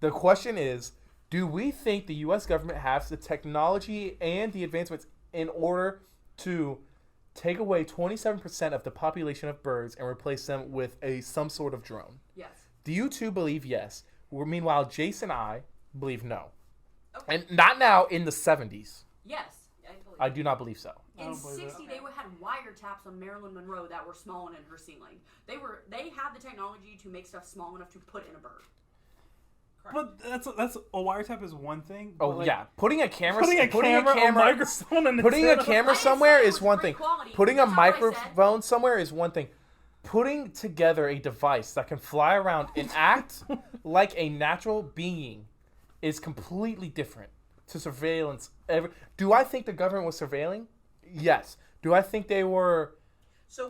the question is, do we think the U.S. government has the technology and the advancements in order to take away 27% of the population of birds and replace them with some sort of drone? Yes. Do you two believe yes? Meanwhile, Jace and I believe no. Okay. And not now in the 70s. Yes. I do not believe so. I In don't believe it. 60, they had wiretaps on Marilyn Monroe that were small and in her ceiling. They had the technology to make stuff small enough to put in a bird. But that's a wiretap is one thing. Oh but, like, yeah, putting a camera, putting a microphone, and putting a camera somewhere is one thing. Quality. Putting a That's not what I said. microphone somewhere is one thing. Putting together a device that can fly around and act like a natural being is completely different to surveillance. Do I think the government was surveilling? Yes. Do I think they were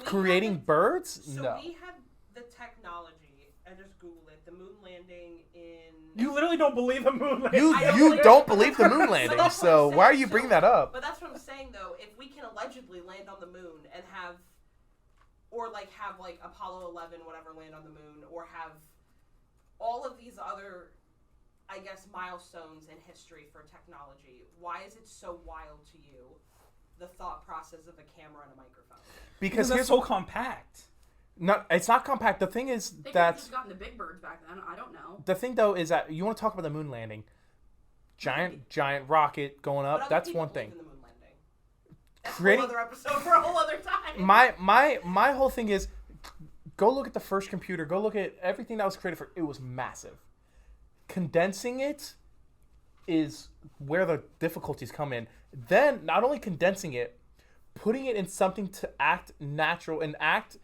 creating birds? So No. we had the technology. I just Googled it. The moon landing in. You literally don't believe the moon landing. You don't believe the moon landing, that's what so I'm why are saying. you bringing that up? But that's what I'm saying, though. If we can allegedly land on the moon and have Apollo 11, whatever, land on the moon, or have all of these other, I guess, milestones in history for technology, why is it so wild to you, the thought process of a camera and a microphone? Because it's so compact. No, it's not compact. The thing is They could that have just gotten the big birds back then. I don't know. the thing though is that you want to talk about the moon landing, giant rocket going But up. other That's people one thing. believe in the moon landing. That's Creating- a whole other episode for a whole other time. My whole thing is, go look at the first computer. Go look at everything that was created for. It was massive. Condensing it is where the difficulties come in. Then not only condensing it, putting it in something to act natural and act.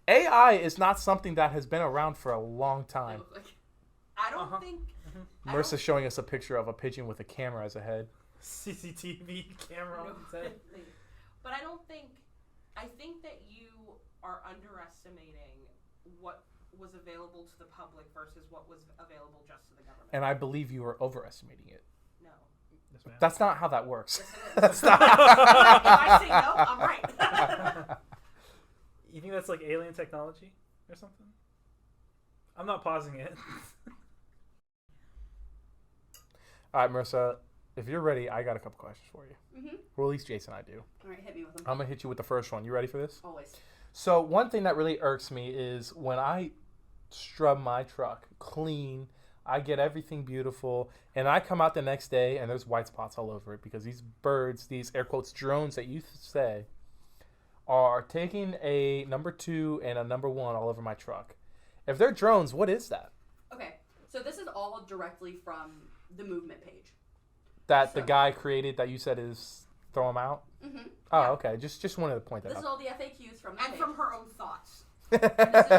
AI is not something that has been around for a long They time. look like I don't think. I Marissa's don't- showing us a picture of a pigeon with a camera as a head. CCTV camera on its head. But I don't think. I think that you are underestimating what was available to the public versus what was available just to the government. And I believe you are overestimating it. No. Yes, ma'am. That's not how that works. Yes, it is. That's not. if I say no, I'm right. You think that's like alien technology or something? I'm not pausing it. All right, Marissa, if you're ready, I got a couple questions for you. Mm-hmm. Well, at least Jason and I do. All right, hit me with them. I'm going to hit you with the first one. You ready for this? Always. So one thing that really irks me is when I scrub my truck clean, I get everything beautiful, and I come out the next day and there's white spots all over it because these birds, these air quotes drones that you say, are taking a number 2 and a number 1 all over my truck. If they're drones, what is that? Okay, so this is all directly from the movement page. That the So- guy created that you said is throw them out? Mm-hmm. Oh, okay. Just wanted to point that This is out. all the FAQs from the And page. from her own thoughts. And this is,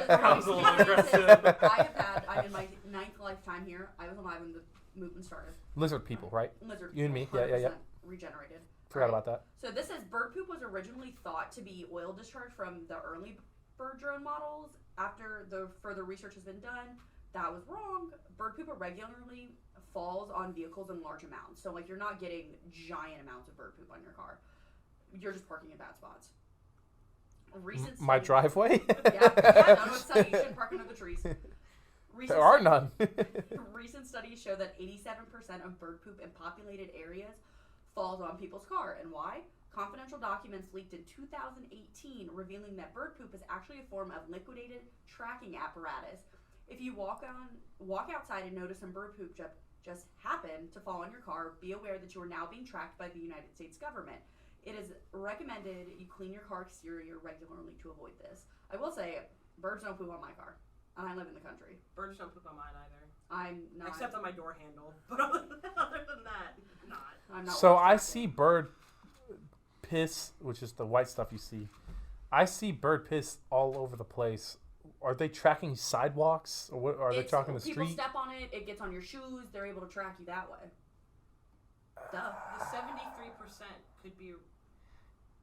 That was a little aggressive. I'm in my 9th lifetime here. I was alive when the movement started. Lizard people, right? Lizard You and me. people, Yeah, yeah, yeah. 100% regenerated. Forgot Right. about that. So this says bird poop was originally thought to be oil discharge from the early bird drone models. After the further research has been done, that was wrong. Bird poop regularly falls on vehicles in large amounts. So like you're not getting giant amounts of bird poop on your car. You're just parking in bad spots. A recent My study- driveway? Yeah, no, it's sunny. You shouldn't park under the trees. Recent There are none. Recent studies show that 87% of bird poop in populated areas falls on people's car. And why? Confidential documents leaked in 2018 revealing that bird poop is actually a form of liquidated tracking apparatus. If you walk outside and notice some bird poop just happen to fall on your car, be aware that you are now being tracked by the United States government. It is recommended you clean your car exterior regularly to avoid this. I will say, birds don't poop on my car, and I live in the country. Birds don't poop on mine either. I'm not. Except on my door handle. But other than that, not. I'm not. So I see bird piss, which is the white stuff you see. I see bird piss all over the place. Are they tracking sidewalks, or what, are they tracking the people street? People step on it. It gets on your shoes. They're able to track you that way. Duh. The 73% could be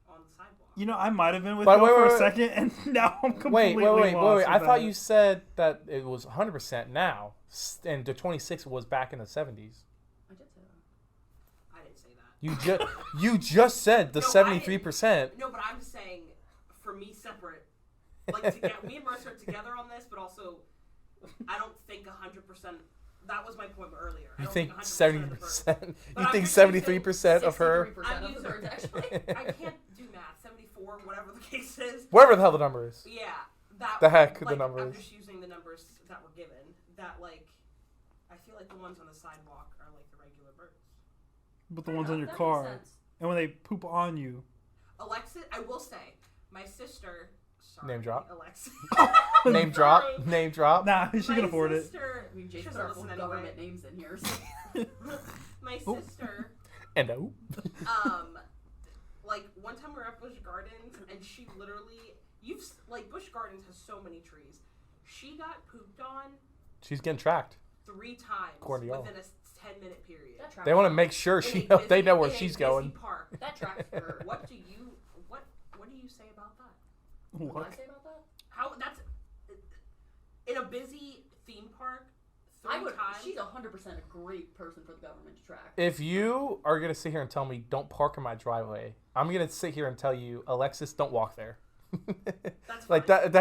on the sidewalk. You know, I might have been with But you for a wait. second, and now I'm completely Wait. lost I with thought that. you said that it was 100% now, and the 26 was back in the 70s. I did say that. I didn't say that. You just said the No, 73%. No, but I'm just saying, for me, separate. Like, me and Marissa are together on this, but also, I don't think 100%. That was my point earlier. I You don't think 100% of the birds. 70%? But You I'm think just using 73% of her? 63% I'm of the birds, actually. I can't do math. 74, whatever the case is. Whatever the hell the number is. Yeah, that. The heck like, the number I'm is. just using the numbers that were given. That I feel like the ones on the sidewalk are like the regular birds. But the ones on your That makes car, sense. and when they poop on you, Alexis, I will say, my sister. Sorry, Name drop. Alexis. Name drop. Sorry. Name drop. nah, she My can afford it. sister, I mean, Jake she put doesn't our full listen government anyway. names in here. So. My Oh. sister, And oh. like one time we were at Busch Gardens and she literally, Busch Gardens has so many trees. She got pooped on She's getting tracked. 3 times According to y'all. within a 10-minute period. That tracks They want to for- make sure In she a they know where in a she's busy going. Park. That tracks for. What do you say about that? What What? did I say about that? How that's in a busy theme park 3 I would. times. She's 100% a great person for the government to track. If you are gonna sit here and tell me don't park in my driveway, I'm gonna sit here and tell you, Alexis, don't walk there. That's Like fine.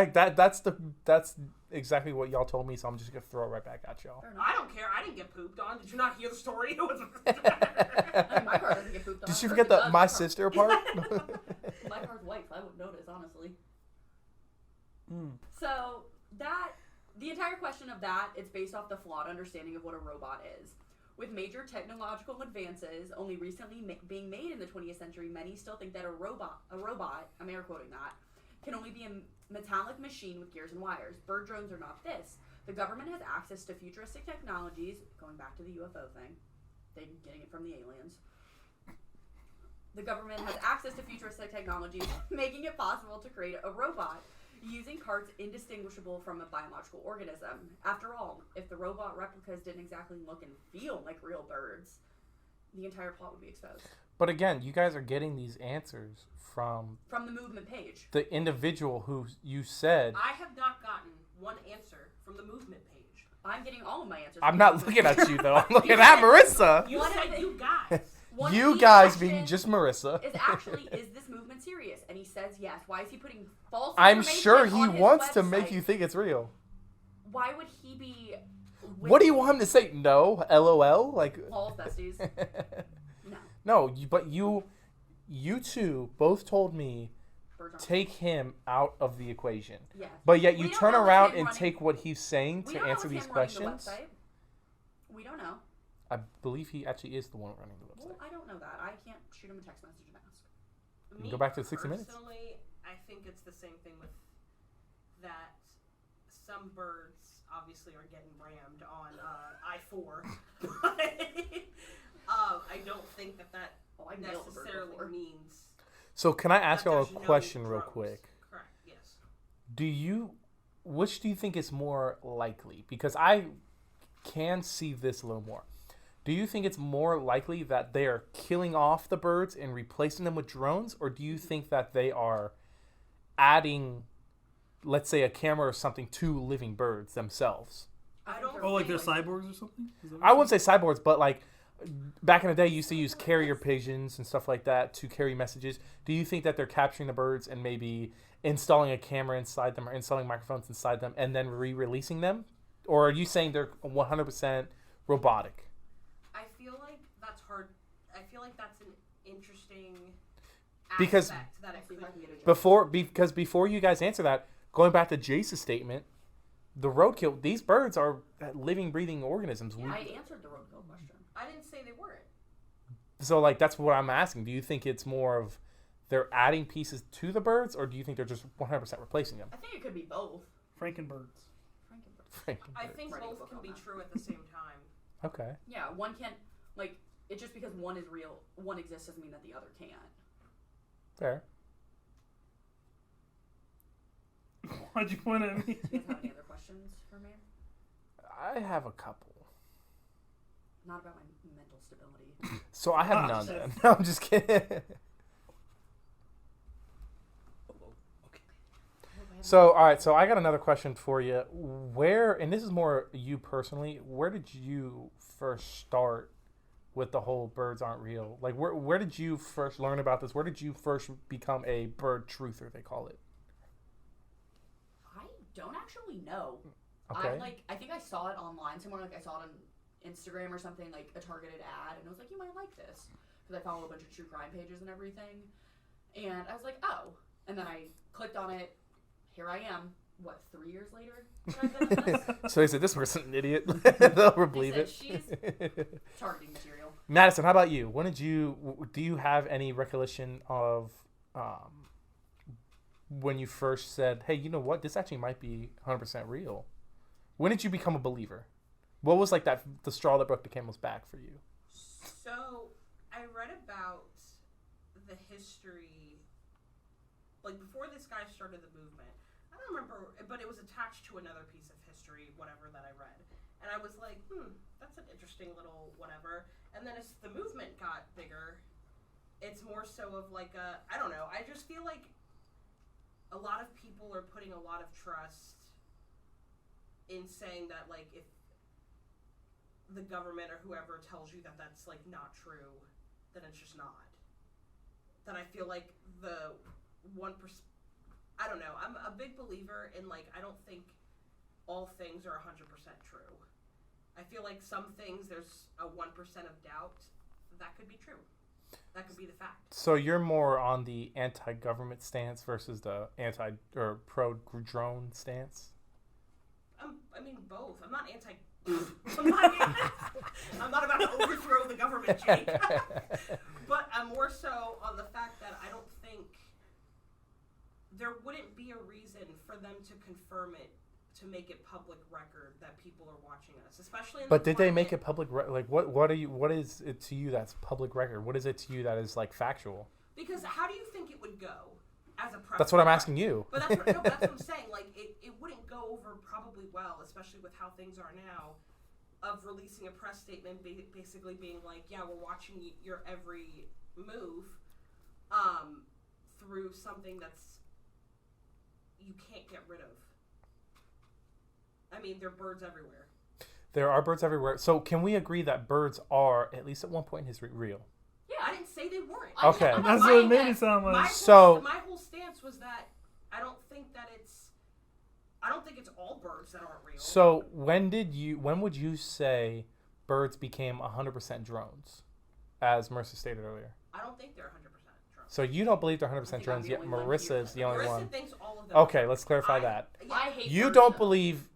that's exactly what y'all told me, so I'm just gonna throw it right back at y'all. Fair enough. I don't care. I didn't get pooped on. Did you not hear the story? It was I mean, my car doesn't get pooped on. Did you Hers forget the does. my sister part? My car's white, so I wouldn't notice, honestly. Mm. So the entire question of that, it's based off the flawed understanding of what a robot is. With major technological advances only recently being made in the 20th century, many still think that a robot, I'm air quoting that, can only be a metallic machine with gears and wires. Bird drones are not this. The government has access to futuristic technologies, going back to the UFO thing, they're getting it from the aliens. The government has access to futuristic technologies, making it possible to create a robot using parts indistinguishable from a biological organism. After all, if the robot replicas didn't exactly look and feel like real birds, the entire plot would be exposed. But again, you guys are getting these answers from From the movement page. the individual who you said. I have not gotten one answer from the movement page. I'm getting all of my answers. I'm from not the looking movement at you though. I'm looking at Marissa. You One of said the- you guys. One of You the guys questions being just Marissa. is actually, is this movement serious? And he says yes. Why is he putting false I'm information sure he on his wants to make website? you think it's real. Why would he be... What do you want him to say? No, LOL. Like. Paul's besties. No. No, but you two both told me Birds aren't- take him out of the equation. Yes. But yet We you don't turn know if around him and running- take what he's saying We to don't know answer if these him running the questions. website. We don't know. I believe he actually is the one running the Well, website. I don't know that. I can't shoot him a text message and ask. Go back to the 60 minutes. Personally, I think it's the same thing with that. Some birds obviously are getting rammed on I-4, but I don't think that Oh, I nailed the bird necessarily before. means So can I ask that y'all a there's no question real drones. quick? Correct. Yes. Which do you think is more likely? Because I can see this a little more. Do you think it's more likely that they are killing off the birds and replacing them with drones? Or do you think that they are adding, let's say, a camera or something to living birds themselves? I don't. Oh, like they're Anyway. cyborgs or something? Is that what I wouldn't say cyborgs, but like back in the day, you used to use carrier pigeons and stuff like that to carry messages. Do you think that they're capturing the birds and maybe installing a camera inside them or installing microphones inside them and then re-releasing them? or are you saying they're 100% robotic? I feel like that's hard. I feel like that's an interesting Because aspect that it could because before you guys answer that, going back to Jace's statement, the roadkill, these birds are living, breathing organisms. Yeah, I answered the roadkill question. I didn't say they weren't. So, like, that's what I'm asking. Do you think it's more of they're adding pieces to the birds, or do you think they're just 100% replacing them? I think it could be both. Frankenbirds. I think both can be true at the same time. Okay. Yeah, one can't, like, it's just because one is real, one exists doesn't mean that the other can't. Fair. Why'd you point at me? Do you guys have any other questions for me? I have a couple. Not about my mental stability. So I have none then. No, I'm just kidding. So, all right. So I got another question for you. Where, and this is more you personally, where did you first start with the whole birds aren't real? Like, where did you first learn about this? Where did you first become a bird truther, they call it? I don't actually know. Okay. I think I saw it online somewhere. Like, I saw it on Instagram or something, like a targeted ad, and I was like, you might like this. Because I follow a bunch of true crime pages and everything. And I was like, oh. And then I clicked on it. Here I am. What, 3 years later? I've been on this? So they said, this person's an idiot. They'll believe They it. said, she's targeting material. Madison, how about you? Do you have any recollection of when you first said, hey, you know what? This actually might be 100% real. When did you become a believer? What was like the straw that broke the camel's back for you? So, I read about the history, like before this guy started the movement. I don't remember, but it was attached to another piece of history, whatever, that I read. And I was like, that's an interesting little whatever. And then as the movement got bigger, it's more so of like I don't know, I just feel like a lot of people are putting a lot of trust in saying that, like, if the government or whoever tells you that that's, like, not true, then it's just not. That I feel like the 1%, I don't know, I'm a big believer in, like, I don't think all things are 100% true. I feel like some things, there's a 1% of doubt that could be true. That could be the fact. So you're more on the anti-government stance versus the pro-drone stance? I mean, both. I'm not I'm not about to overthrow the government, Jake. But I'm more so on the fact that I don't think there wouldn't be a reason for them to confirm it, to make it public record that people are watching us, especially in But did they make it public like what is it to you that's public record? What is it to you that is like factual? Because how do you think it would go as a press? That's what I'm asking you. But that's what I'm saying. Like it wouldn't go over probably well, especially with how things are now, of releasing a press statement basically being like, yeah, we're watching your every move through something that's you can't get rid of. I mean, there are birds everywhere. There are birds everywhere. So can we agree that birds are, at least at one point in history, real? Yeah, I didn't say they weren't. Okay. That's what it made it sound like. My whole stance was that I don't think it's all birds that aren't real. So when would you say birds became 100% drones, as Marisa stated earlier? I don't think they're 100% drones. So you don't believe they're 100% drones, yet Marisa is the only one. Marisa thinks all of them. Okay, let's clarify that. I hate You birds, don't though. believe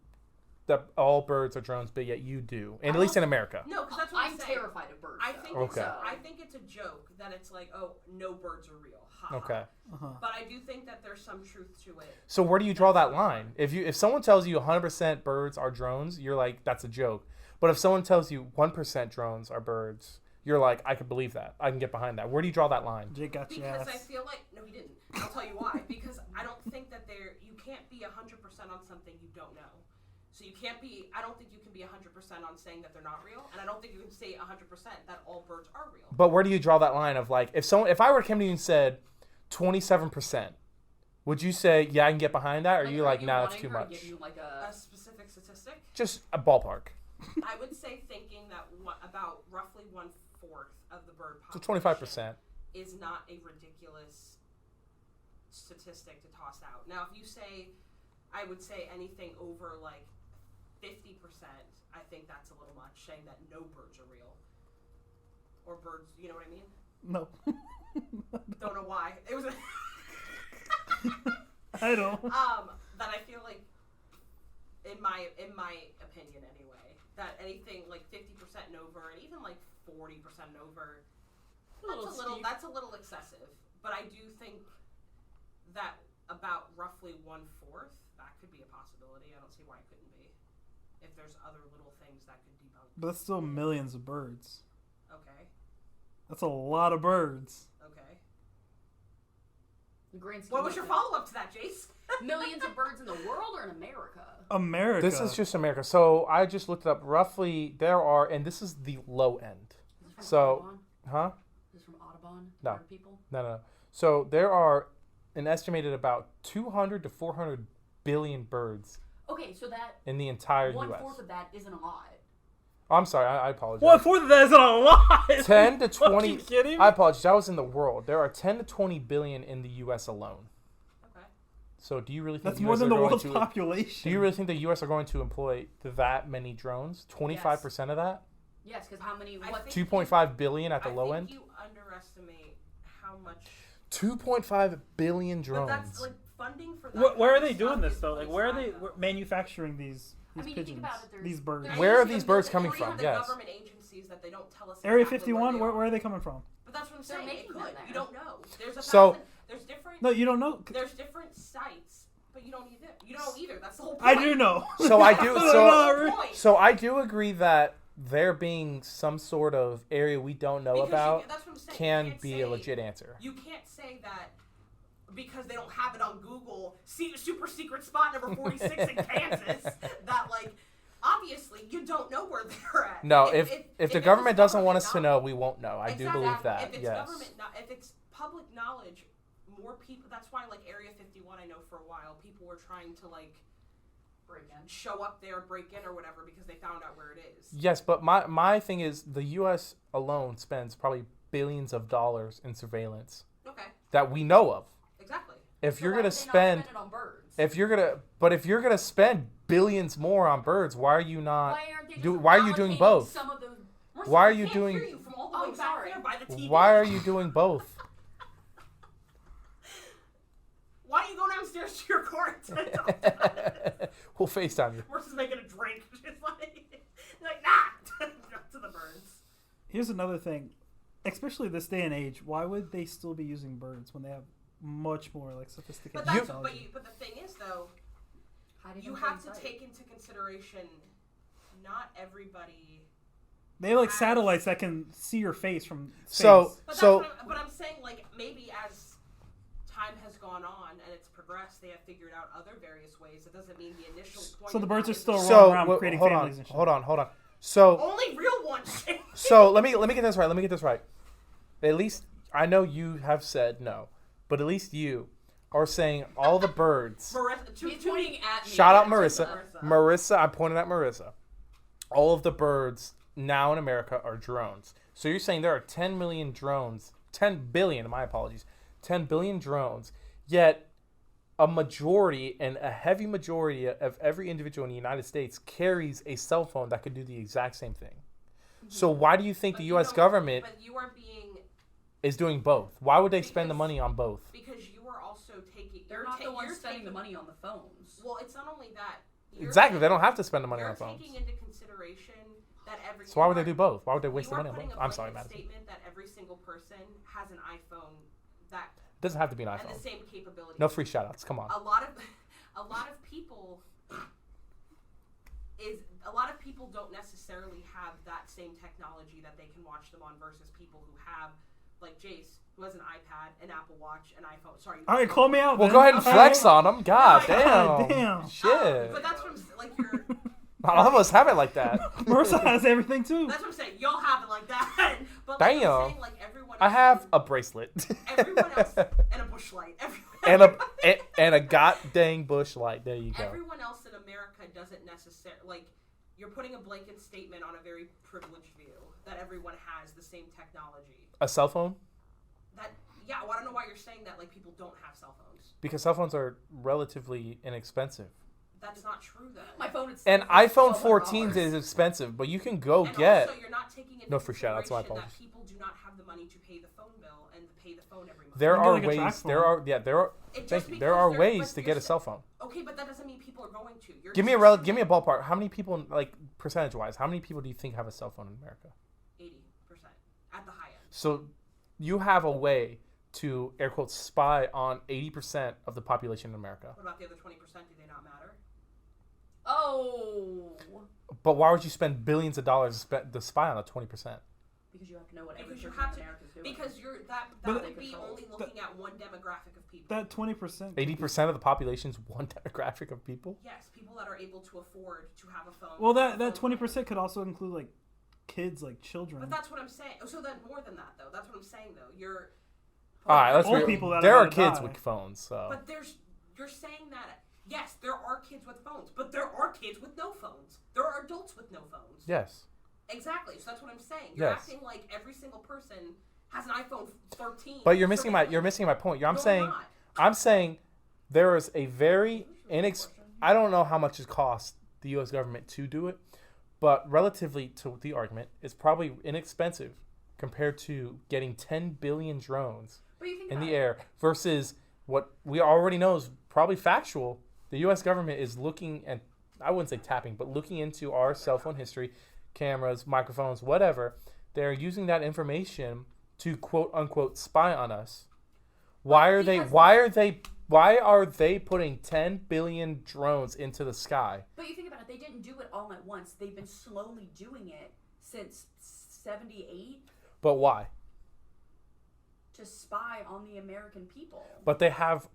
that all birds are drones, but yet you do, and at least in America. No, because that's what I'm saying. terrified of birds. I though. think Okay. I think it's a joke that it's like, oh, no birds are real. Ha, Okay. ha. But I do think that there's some truth to it. So where do you draw that line? If someone tells you 100% birds are drones, you're like, that's a joke. But if someone tells you 1% drones are birds, you're like, I can believe that. I can get behind that. Where do you draw that line? Jake got your Because ass. I feel like no, he didn't. I'll tell you why. Because I don't think that you can't be 100% on something you don't know. So you can't be. I don't think you can be 100% on saying that they're not real, and I don't think you can say 100% that all birds are real. But where do you draw that line of like, if I were to come to you and said 27%, would you say, yeah, I can get behind that, or are you like, nah, that's too much? Give you like a A specific statistic? Just a ballpark. I would say thinking that about roughly 1/4 of the bird So population 25%. is not a ridiculous statistic to toss out. Now, if you say, I would say anything over like 50%, I think that's a little much, saying that no birds are real. Or birds, you know what I mean? No. Don't know why. It was I don't. that I feel like, in my opinion anyway, that anything like 50% and over, and even like 40% and over, that's a little excessive. But I do think that about roughly 1/4, that could be a possibility. I don't see why it couldn't be. If there's other little things that could debunk. But that's still millions of birds. Okay. That's a lot of birds. Okay. The grand scheme What was of your things. follow-up to that, Jace? Millions of birds in the world or in America? America. This is just America. So I just looked it up. Roughly, there are, and this is the low end. Is this from So, Audubon? huh? Is this from Audubon? No. Bird people? No. So there are an estimated about 200 to 400 billion birds Okay, so that in the entire 1/4 U.S. of that isn't a lot. Oh, I'm sorry. I apologize. 1/4 of that isn't a lot. 10 to Are you fucking 20. kidding me? I apologize. That was in the world. There are 10 to 20 billion in the U.S. alone. Okay. So do you really think That's the more US than are the going world's to, population. Do you really think the U.S. are going to employ that many drones? 25% of that? Yes, because how many? I What? think- 2.5 billion at the low I end? think you underestimate how much. 2.5 billion But drones. that's like funding for that. Where are kind they of doing stuff this is though? pretty Like, where are sly, they though. manufacturing these I mean, you think pigeons, about it, there's- these birds? there's- Where are usually these birds the- coming they're from? the Yes. government agencies that they don't tell us. Area exactly 51. Where, Where are they coming from? But that's what I'm They're saying. It making could. them there. You don't know. There's a So- thousand. There's different. No, you don't know. There's different sites, but you don't either. You don't know either. That's the whole point. I do know. So I do. No, So no, That's the point. So I do agree that there being some sort of area we don't know Because about that's what I'm saying. You can can't be say- a legit answer. You can't say that because they don't have it on Google. See, super secret spot number 46 in Kansas. That like, obviously, you don't know where they're at. No, if the it's government doesn't want government us to know, we won't know. I do Exactly. believe that. If it's Yes. if it's public knowledge, more people. That's why like Area 51. I know for a while people were trying to like Break in. show up there, break in or whatever because they found out where it is. Yes, but my thing is the U.S. alone spends probably billions of dollars in surveillance Okay, that we know of. exactly. If So you're why gonna would they not spend, it on birds? if you're gonna spend billions more on birds, why are you not? Why aren't they just why are you doing allocating both? Some of those. Marissa, Why are I you can't doing- hear you from all the Oh, way back sorry. there by the TV. Why are you doing both? Why do you go downstairs to your car and talk about it? We'll FaceTime you. We're just making a drink. She's like nah, to the birds. Here's another thing, especially this day and age. Why would they still be using birds when they have much more like sophisticated But technology? but the thing is though, Hiding you in have plain to sight. take into consideration not everybody. They have like satellites that can see your face from space. So- But I'm saying like maybe as time has gone on and it's progressed, they have figured out other various ways. It doesn't mean the initial point. So the of birds that are is still the- rolling around wait, creating hold families on, and shit. hold on. So only real ones. let me get this right. Let me get this right. At least I know you have said no, but at least you are saying all the birds. Marissa, He's pointing at me. Shout out That's Marissa. just Marissa, I'm pointing at Marissa. All of the birds now in America are drones. So you're saying there are 10 million drones, 10 billion, my apologies, 10 billion drones, yet a majority and a heavy majority of every individual in the United States carries a cell phone that could do the exact same thing. So why do you think the U.S. government But you are being is doing both? Why would they spend the money on both? because you are also taking. They're not the ones spending the money on the phones. Well, it's not only that. You're Exactly, they taking- don't have to spend the money you're on phones. taking into consideration that every. So why would you they are- do both? Why would they waste you the are money on putting both? a I'm sorry, blanket Madison. statement that every single person has an iPhone that It doesn't have to be an and iPhone. the same capability. No free shoutouts. Come on. A lot of people don't necessarily have that same technology that they can watch them on versus people who have like Jace who has an iPad, an Apple Watch, an iPhone. Sorry. All right, call me out. Well, then. go ahead and All flex right. on them. God God damn. damn. Shit. But that's what I'm like. You're. Not all of us have it like that. Marissa has everything too. That's what I'm saying. Y'all have it like that. But like Damn. I'm saying, like everyone. I else have a bracelet. Everyone else and a bush light. and a god dang bush light. There you go. Everyone else in America doesn't necessarily like. You're putting a blanket statement on a very privileged view that everyone has the same technology. A cell phone? That well, I don't know why you're saying that. Like people don't have cell phones. Because cell phones are relatively inexpensive. That's not true, though. My phone is. And iPhone $1200. 14s is expensive, but you can go And get. also, you're not taking into No, for sure, that's my consideration fault. that people do not have the money to pay the phone bill and to pay the phone every month. There You can are get, like, a track ways. There phone. are. Yeah, there are. It just Thank you. because There are there's- ways but to you're get a sa- cell phone. Okay, but that doesn't mean people are going to. You're Give me just give me a ballpark. How many people, like percentage wise, how many people do you think have a cell phone in America? 80% at the high end. So, you have a way to air quotes spy on 80% of the population in America. What about the other 20%? Do they not matter? Oh. But why would you spend billions of dollars to spy on the 20%? Because you have to know what every Because you person have in to. America is doing. Because that But- would be only looking at one demographic of people. That 20%. 80% of the population is one demographic of people. Yes, people that are able to afford to have a phone. Well, have a that phone 20% could also include like kids, like children. But that's what I'm saying. Oh, so then more than that, though. That's what I'm saying, though. You're. All right, let's Old be. people that There are are gonna kids die. with phones, so But you're saying that. Yes, there are kids with phones, but there are kids with no phones. There are adults with no phones. yes. Exactly. So that's what I'm saying. You're Yes. acting like every single person has an iPhone 13. But you're missing my So- you're missing my point. I'm No, saying not. I'm saying there is a very I don't know how much it costs the U.S. government to do it, but relatively to the argument, it's probably inexpensive compared to getting 10 billion drones But you think in about the it. air versus what we already know is probably factual. The U.S. government is looking, and I wouldn't say tapping, but looking into our cell phone history, cameras, microphones, whatever. They're using that information to quote unquote spy on us. Why are they putting 10 billion drones into the sky? But you think about it, they didn't do it all at once. They've been slowly doing it since 78 But why? to spy on the American people. But they have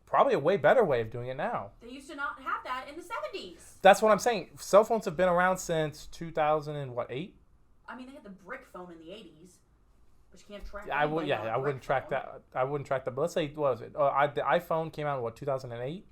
probably a way better way of doing it now. They used to not have that in the 70s. That's what I'm saying. Cell phones have been around since 2008. I mean, they had the brick phone in the 80s, but you can't track. I anybody on a wouldn't brick track phone. that. I wouldn't track that. But let's say, what was it? The iPhone came out in what, 2008?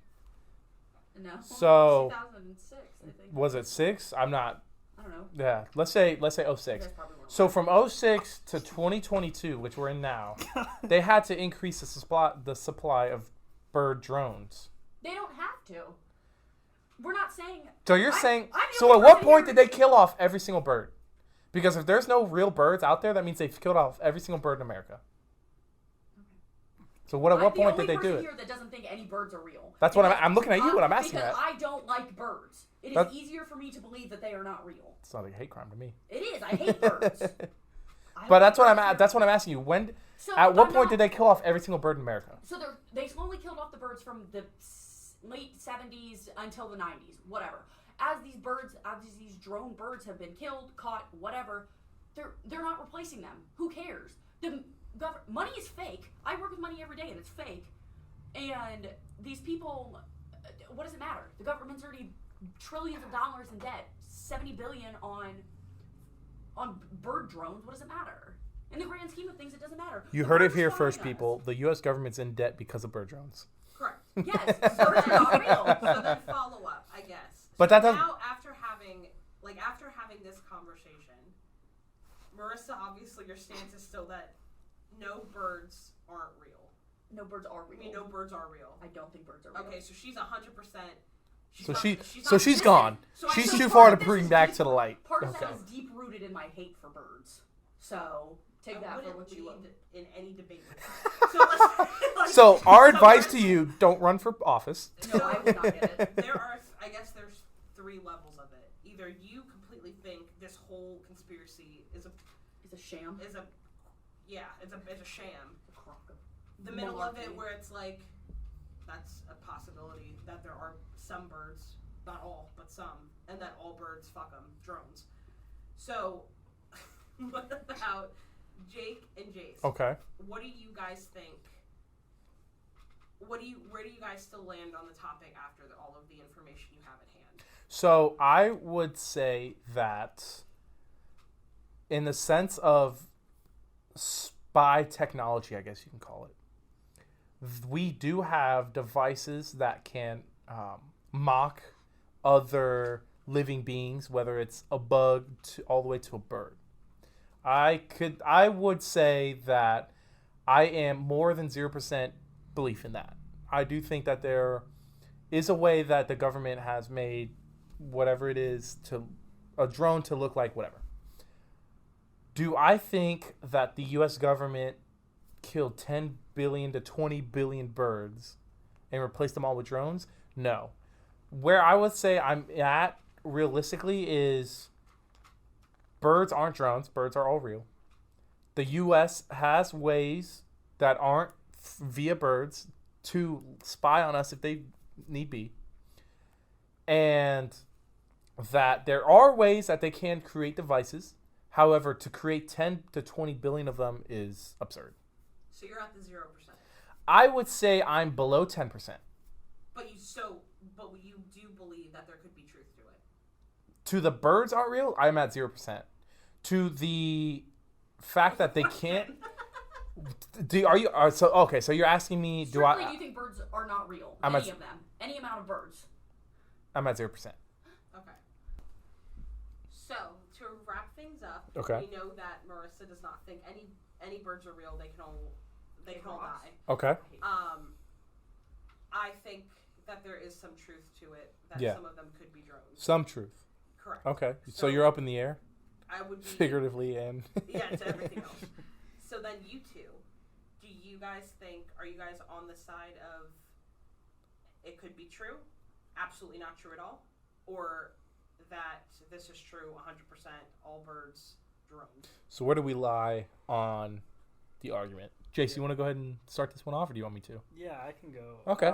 No. So 2006, I think. was it 6? I'm not. I don't know. Yeah. Let's say You 06. guys probably weren't So alive. from 06 to 2022, which we're in now, they had to increase the supply of bird drones. They don't have to. We're not saying. So you're I'm saying, the so only at what person point here- did they kill off every single bird? Because if there's no real birds out there, that means they've killed off every single bird in America. So at what point did they do I'm the only person it? here that doesn't think any birds are real. That's what Because I'm looking at you when I'm asking because that. I don't like birds. It is That- easier for me to believe that they are not real. It's not like a hate crime to me. It is. I hate birds. But that's what I'm asking you. So At what I'm point not- did they kill off every single bird in America? So they slowly killed off the birds from the late 70s until the 90s, whatever. As these drone birds have been killed, caught, whatever, they're not replacing them. Who cares? Money is fake. I work with money every day, and it's fake. And these people, what does it matter? The government's already trillions of dollars in debt, 70 billion on bird drones. What does it matter? In the grand scheme of things, it doesn't matter. You The heard it birds are here spying first, on people. The U.S. government's in debt because of bird drones. Correct. us. Yes, birds are not real. So then follow up, I guess. But So that doesn't- now after having this conversation, Marissa, obviously your stance is still that no birds aren't real. No birds are I real. mean, no birds are real. I don't think birds are real. Okay, so she's 100%. So she's gone. So I She's think too part far of to this bring is back deep- to the light. Part of Okay. that is deep rooted in my hate for birds. So take that for what you will. in any debate with that. So, let's, So our so advice let's- to you: don't run for office. No, I would not get it. I guess there's 3 levels of it. Either you completely think this whole conspiracy is a It's a sham. sham. A crock of The middle of it malarkey. where it's like that's a possibility that there are some birds, not all, but some, and that all birds fuck them, drones. So what about Jake and Jace? Okay. What do you guys think? Where do you guys still land on the topic after all of the information you have at hand? So I would say that, in the sense of spy technology, I guess you can call it, we do have devices that can mock other living beings, whether it's a bug all the way to a bird. I would say that I am more than 0% belief in that. I do think that there is a way that the government has made whatever it is to a drone to look like whatever. Do I think that the U.S. government killed 10 billion to 20 billion birds and replaced them all with drones? No. Where I would say I'm at realistically is birds aren't drones. Birds are all real. The U.S. has ways that aren't via birds to spy on us if they need be. And that there are ways that they can create devices. However, to create 10 to 20 billion of them is absurd. So you're at the 0%. I would say I'm below 10%. But you do believe that there could be truth to it. To the birds aren't real, I'm at 0%. To the fact that they can't so you're asking me do you think birds are not real? Any of them. Any amount of birds. I'm at 0%. Okay. So to wrap things up, okay. We know that Marisa does not think any birds are real. They can all die. Okay. I think that there is some truth to it. That some of them could be drones. Some truth. Correct. Okay. So you're up in the air. I would be figuratively and to everything else. So then you two, are you guys on the side of it could be true, absolutely not true at all, or that this is true 100%, all birds, drones? So where do we lie on the argument? Jace, you want to go ahead and start this one off, or do you want me to? Yeah, I can go. Okay.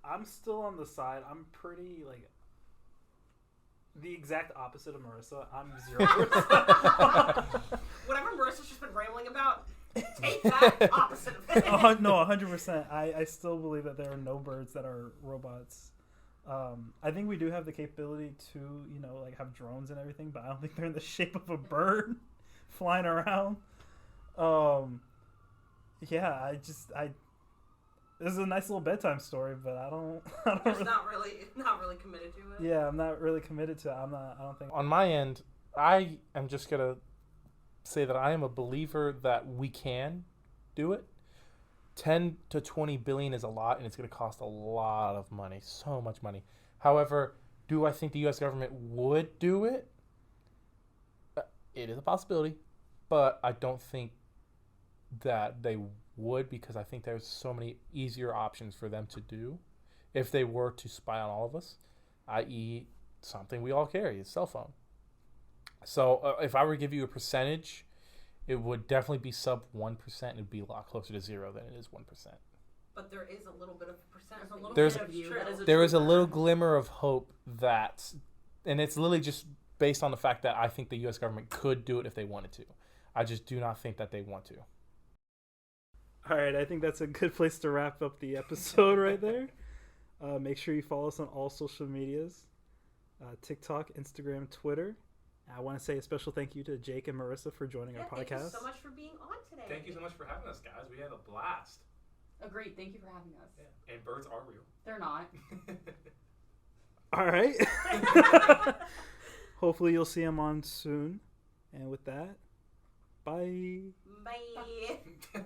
I'm still on the side. I'm pretty the exact opposite of Marisa. I'm 0%. Whatever Marissa's just been rambling about, take that opposite of it. No, 100%. I still believe that there are no birds that are robots. I think we do have the capability to, have drones and everything, but I don't think they're in the shape of a bird flying around. Yeah, this is a nice little bedtime story, but I don't Just not really committed to it. Yeah, I'm not really committed to it. I don't think. On my end, I am just going to say that I am a believer that we can do it. 10 to 20 billion is a lot, and it's going to cost a lot of money, so much money. However, do I think the U.S. government would do it? It is a possibility, but I don't think that they would, because I think there's so many easier options for them to do if they were to spy on all of us, i.e. something we all carry, a cell phone. So if I were to give you a percentage, it would definitely be sub 1%. It would be a lot closer to 0 than it is 1%. But there is a little bit of percent. There is a little glimmer of hope that, and it's literally just based on the fact that I think the U.S. government could do it if they wanted to. I just do not think that they want to. All right, I think that's a good place to wrap up the episode right there. Make sure you follow us on all social medias, TikTok, Instagram, Twitter. I want to say a special thank you to Jake and Marisa for joining our podcast. Thank you so much for being on today. Thank you so much for having us, guys. We had a blast. Agreed. Thank you for having us. Yeah. And birds are real. They're not. All right. Hopefully you'll see them on soon. And with that, bye. Bye.